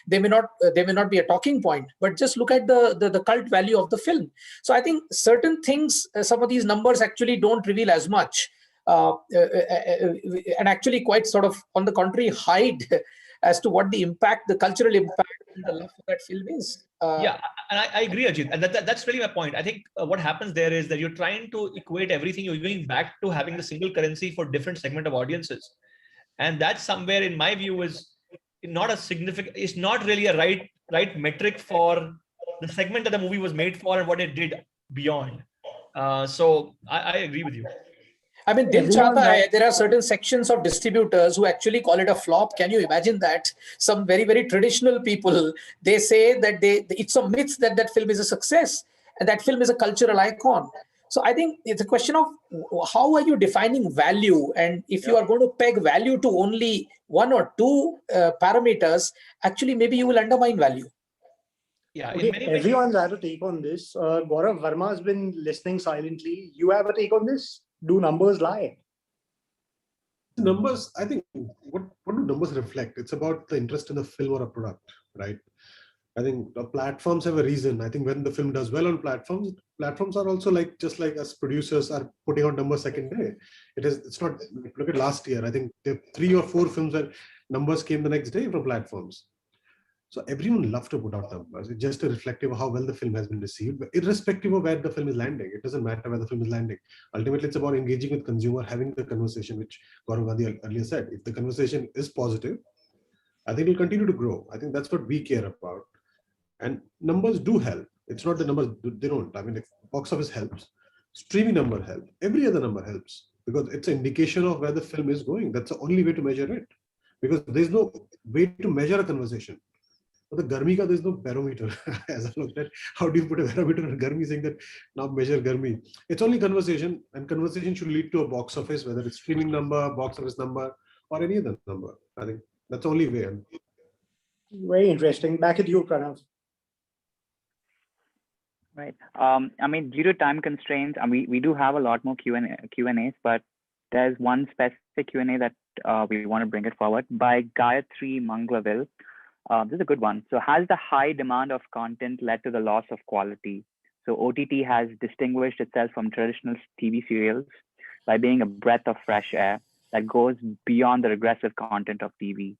They may not be a talking point, but just look at the cult value of the film. So I think certain things, some of these numbers actually don't reveal as much. And actually quite sort of on the contrary hide as to what the impact, the cultural impact and the love for that film is. Yeah, and I agree, Ajit, and that's really my point. I think what happens there is that you're trying to equate everything, you're going back to having the single currency for different segment of audiences, and that somewhere in my view is not a significant, it's not really a right metric for the segment that the movie was made for and what it did beyond. So I agree with you. I mean, there are certain sections of distributors who actually call it a flop. Can you imagine that? Some very, very traditional people, they say that it's a myth that film is a success and that film is a cultural icon. So I think it's a question of how are you defining value? And if you are going to peg value to only one or two parameters, actually, maybe you will undermine value. Yeah, okay, everyone's had a take on this. Gaurav Verma has been listening silently. You have a take on this? Do numbers lie? Numbers, I think, what do numbers reflect? It's about the interest in the film or a product, right? I think the platforms have a reason. I think when the film does well on platforms are also just like us producers are putting out numbers second day. It's not, look at last year. I think there are 3 or 4 films where numbers came the next day from platforms. So everyone loves to put out numbers. It's just a reflective of how well the film has been received, but irrespective of where the film is landing. It doesn't matter where the film is landing. Ultimately, it's about engaging with consumer, having the conversation, which Gaurav Gandhi earlier said. If the conversation is positive, I think it will continue to grow. I think that's what we care about. And numbers do help. It's not the numbers, they don't. I mean, if box office helps, streaming number helps, every other number helps, because it's an indication of where the film is going. That's the only way to measure it, because there's no way to measure a conversation. For the Garmi ka, there's no barometer. As I looked at, how do you put a barometer on Garmi saying that now measure Garmi? It's only conversation, and conversation should lead to a box office, whether it's streaming number, box office number, or any other number. I think that's the only way. Very interesting. Back at you, Pranav. Right. I mean, due to time constraints, and we do have a lot more Q&As, but there's one specific Q&A that we want to bring it forward by Gayatri Manglaville. This is a good one. So has the high demand of content led to the loss of quality? So OTT has distinguished itself from traditional TV serials by being a breath of fresh air that goes beyond the regressive content of TV.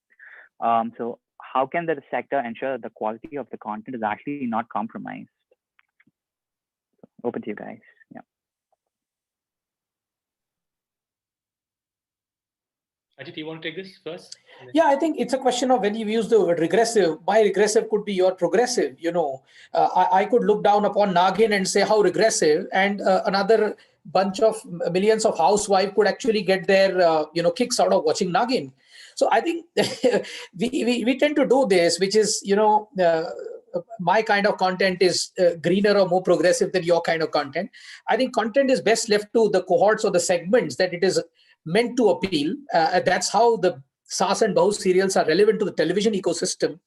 So how can the sector ensure that the quality of the content is actually not compromised? Open to you guys. Yeah. Ajit, you want to take this first? Yeah, I think it's a question of when you use the word regressive. My regressive could be your progressive. You know, I could look down upon Nagin and say how regressive, and another bunch of millions of housewives could actually get their kicks out of watching Nagin. So I think we tend to do this, which is my kind of content is greener or more progressive than your kind of content. I think content is best left to the cohorts or the segments that it is meant to appeal. That's how the Saas and Bahu serials are relevant to the television ecosystem.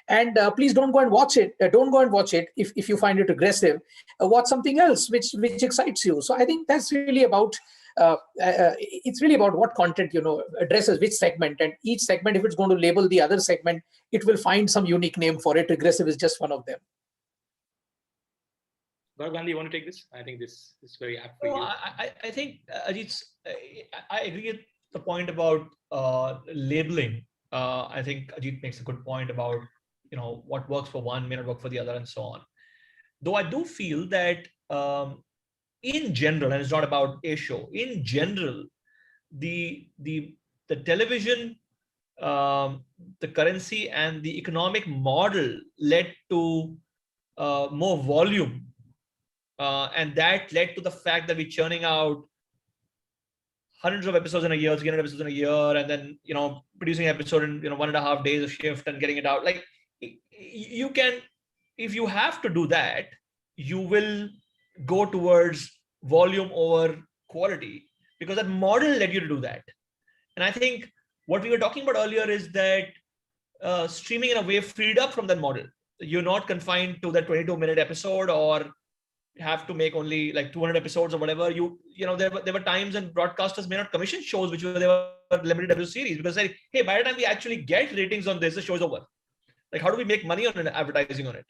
And please don't go and watch it. Don't go and watch it if you find it aggressive. Watch something else which excites you. So I think that's really about it's really about what content addresses which segment, and each segment, if it's going to label the other segment, it will find some unique name for it. Regressive is just one of them. Gaurav Gandhi, you want to take this? I think this is very apt for you. I think I agree with the point about labeling. I think Ajit makes a good point about what works for one may not work for the other, and so on. Though I do feel that in general, and it's not about a show, in general, the television, the currency, and the economic model led to more volume, and that led to the fact that we're churning out hundreds of episodes in a year, 300 episodes in a year, and then producing an episode in 1.5 days of shift and getting it out. Like, you can, if you have to do that, you will go towards volume over quality, because that model led you to do that. And I think what we were talking about earlier is that streaming in a way freed up from that model. You're not confined to that 22-minute episode, or have to make only like 200 episodes or whatever. There were times when broadcasters may not commission shows which were limited episode series, because like, hey, by the time we actually get ratings on this, the show's over. Like, how do we make money on advertising on it?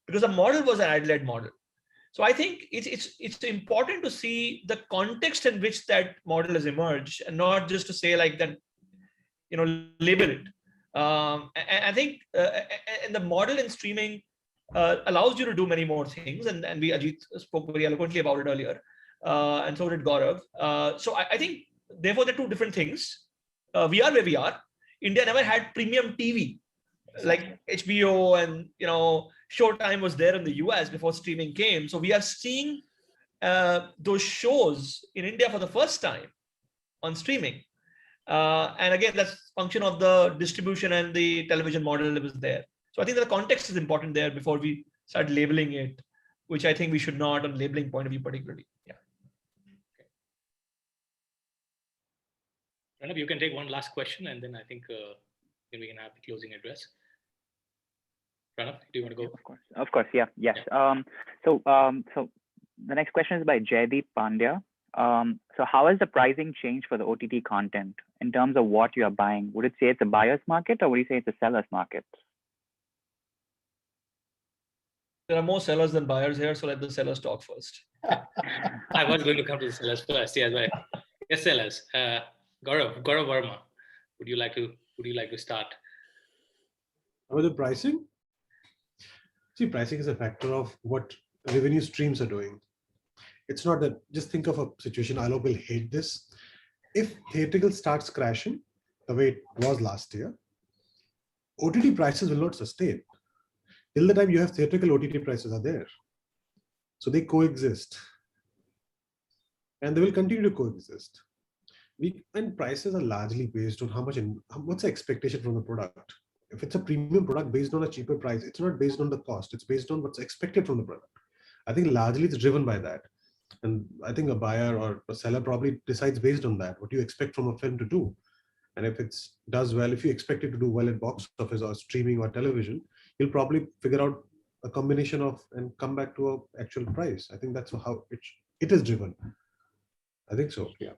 Because the model was an ad-led model. So I think it's important to see the context in which that model has emerged, and not just to say like that, label it. And I think and the model in streaming allows you to do many more things, and Ajit spoke very eloquently about it earlier, and so did Gaurav. So I think therefore they're two different things. We are where we are. India never had premium TV like HBO, and Showtime was there in the US before streaming came. So we are seeing those shows in India for the first time on streaming. And again, that's function of the distribution and the television model that was there. So I think the context is important there before we start labeling it, which I think we should not on labeling point of view particularly. Yeah. Pranav, you can take one last question, and then I think then we can have the closing address. Pranav, do you want to go? Of course, yeah, yes. So the next question is by Jaydeep Pandya. So how has the pricing changed for the OTT content in terms of what you are buying? Would it say it's a buyer's market, or would you say it's a seller's market? There are more sellers than buyers here, so let the sellers talk first. I was going to come to the sellers first. Yes, sellers. Gaurav Verma, would you like to start? About the pricing? See, pricing is a factor of what revenue streams are doing. It's not that, just think of a situation, Alok will hate this. If theatrical starts crashing the way it was last year, OTT prices will not sustain. Till the time you have theatrical, OTT prices are there. So they coexist. And they will continue to coexist. And prices are largely based on what's the expectation from the product. If it's a premium product based on a cheaper price, it's not based on the cost. It's based on what's expected from the product. I think largely it's driven by that. And I think a buyer or a seller probably decides based on that, what you expect from a film to do. And if it does well, if you expect it to do well at box office or streaming or television, you'll probably figure out a combination of and come back to a actual price. I think that's how it is driven. I think so. Yeah.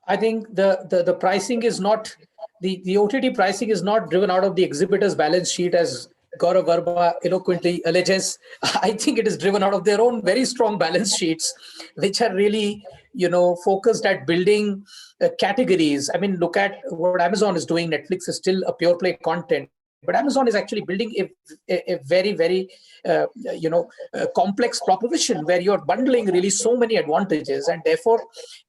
I think the pricing is not, the OTT pricing is not driven out of the exhibitor's balance sheet, as Gaurav Verma eloquently alleges. I think it is driven out of their own very strong balance sheets, which are really, focused at building categories. I mean, look at what Amazon is doing. Netflix is still a pure play content, but Amazon is actually building a very, very, complex proposition where you're bundling really so many advantages. And therefore,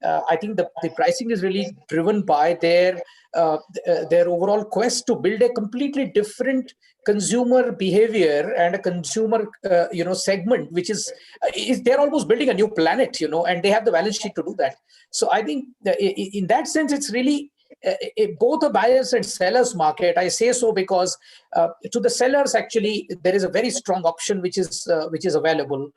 I think the pricing is really driven by their overall quest to build a completely different consumer behavior and a consumer, segment, which is they're almost building a new planet, and they have the balance sheet to do that. So I think in that sense, it's really both a buyers and sellers market. I say so because to the sellers, actually, there is a very strong option which is available,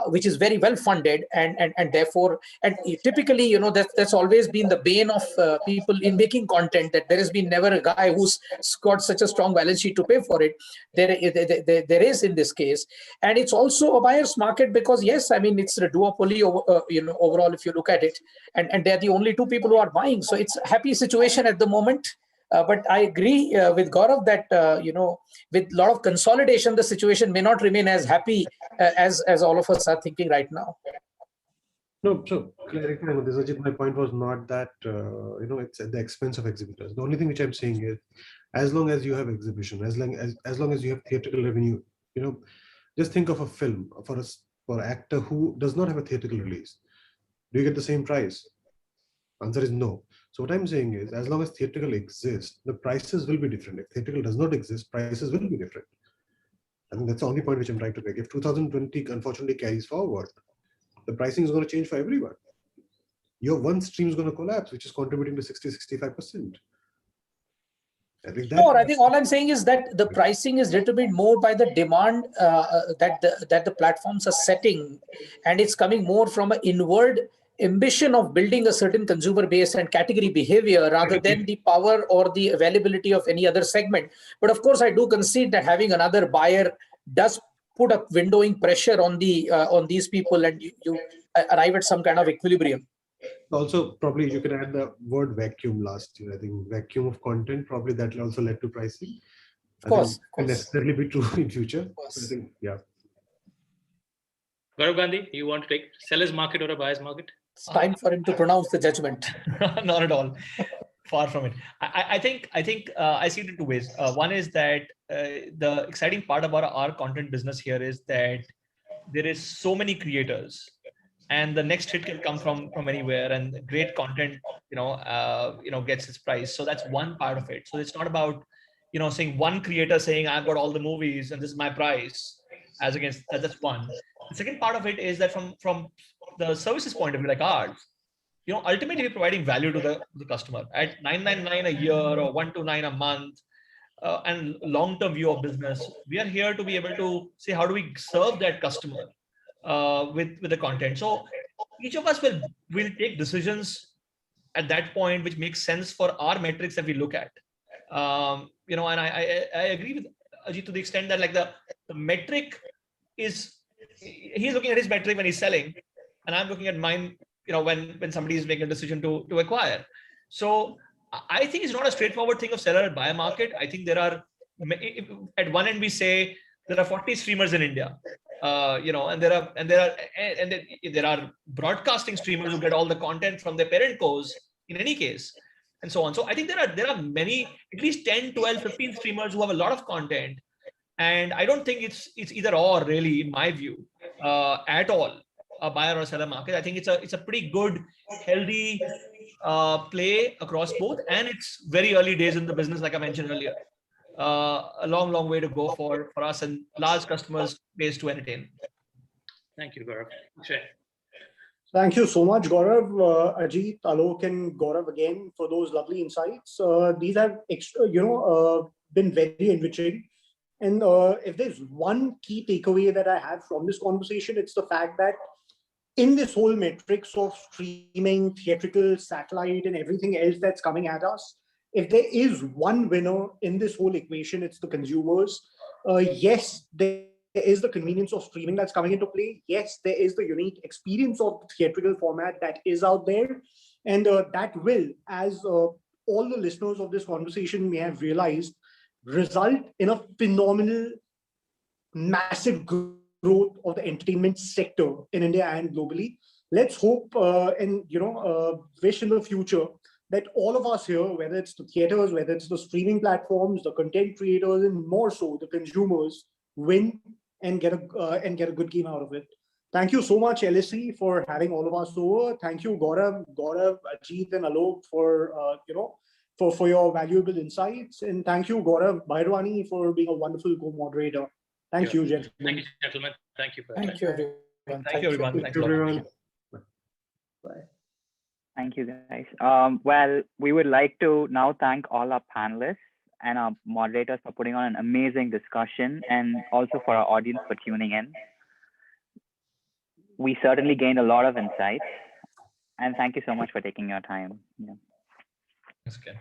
which is very well funded, and therefore, and typically, that's always been the bane of people in making content, that there has been never a guy who's got such a strong balance sheet to pay for it. There is in this case, and it's also a buyer's market because yes, I mean it's a duopoly overall if you look at it, and they're the only two people who are buying. So it's a happy situation at the moment. But I agree with Gaurav that with a lot of consolidation, the situation may not remain as happy as all of us are thinking right now. No, so clarifying on this, Ajit, my point was not that it's at the expense of exhibitors. The only thing which I'm saying is, as long as you have exhibition, as long as you have theatrical revenue, just think of a film for an actor who does not have a theatrical release. Do you get the same price? Answer is no. So what I'm saying is, as long as theatrical exists, the prices will be different. If theatrical does not exist, prices will be different. I think that's the only point which I'm trying to make. If 2020 unfortunately carries forward, the pricing is going to change for everyone. Your one stream is going to collapse, which is contributing to 60-65%. I think all I'm saying is that the pricing is determined more by the demand that the platforms are setting, and it's coming more from an inward ambition of building a certain consumer base and category behavior rather than the power or the availability of any other segment. But of course, I do concede that having another buyer does put a windowing pressure on these people, and you arrive at some kind of equilibrium. Also, probably you can add the word vacuum last year. I think vacuum of content, probably that will also led to pricing. Of course. Can necessarily be true in future. So I think, yeah. Gaurav Gandhi, you want to take seller's market or a buyer's market? It's time for him to pronounce the judgment. Not at all. Far from it. I think I see it in two ways. One is that the exciting part about our content business here is that there is so many creators, and the next hit can come from anywhere, and great content gets its price. So that's one part of it. So it's not about saying one creator saying I've got all the movies and this is my price, as against that's one. The second part of it is that from the services point of view, like ours, ultimately we're providing value to the customer at $999 a year or $129 a month, and long-term view of business. We are here to be able to say, how do we serve that customer with the content? So each of us will take decisions at that point which makes sense for our metrics that we look at. And I agree with Ajit to the extent that like the metric is, he's looking at his metric when he's selling, and I'm looking at mine, when somebody is making a decision to acquire. So I think it's not a straightforward thing of seller and buyer market. I think there are, at one end we say there are 40 streamers in India, and there are broadcasting streamers who get all the content from their parent cos in any case, and so on. So I think there are many, at least 10, 12, 15 streamers who have a lot of content, and I don't think it's either or really, in my view, at all, a buyer or seller market. I think it's a pretty good, healthy play across both, and it's very early days in the business, like I mentioned earlier. A long way to go for us and large customers base to entertain. Thank you, Gaurav. Sure. Thank you so much, Gaurav, Ajit, Alok, and Gaurav again for those lovely insights. These have, been very enriching. And if there's one key takeaway that I have from this conversation, it's the fact that in this whole matrix of streaming, theatrical, satellite, and everything else that's coming at us, if there is one winner in this whole equation, it's the consumers. Yes, there is the convenience of streaming that's coming into play. Yes, there is the unique experience of the theatrical format that is out there. And that will, as all the listeners of this conversation may have realized, result in a phenomenal, massive growth of the entertainment sector in India and globally. Let's hope and wish in the future that all of us here, whether it's the theaters, whether it's the streaming platforms, the content creators, and more so the consumers, win and get a good game out of it. Thank you so much, LSE, for having all of us over. Thank you, Gaurav, Ajit, and Alok for for your valuable insights, and thank you, Gaurav Bhairwani, for being a wonderful co-moderator. Thank you, gentlemen. Thank you, gentlemen. Thank you for Thank you, everyone. Thank you, everyone. Thanks a lot. everyone. Bye. Thank you, guys. Well, we would like to now thank all our panelists and our moderators for putting on an amazing discussion, and also for our audience for tuning in. We certainly gained a lot of insights, and thank you so much for taking your time. Thanks again.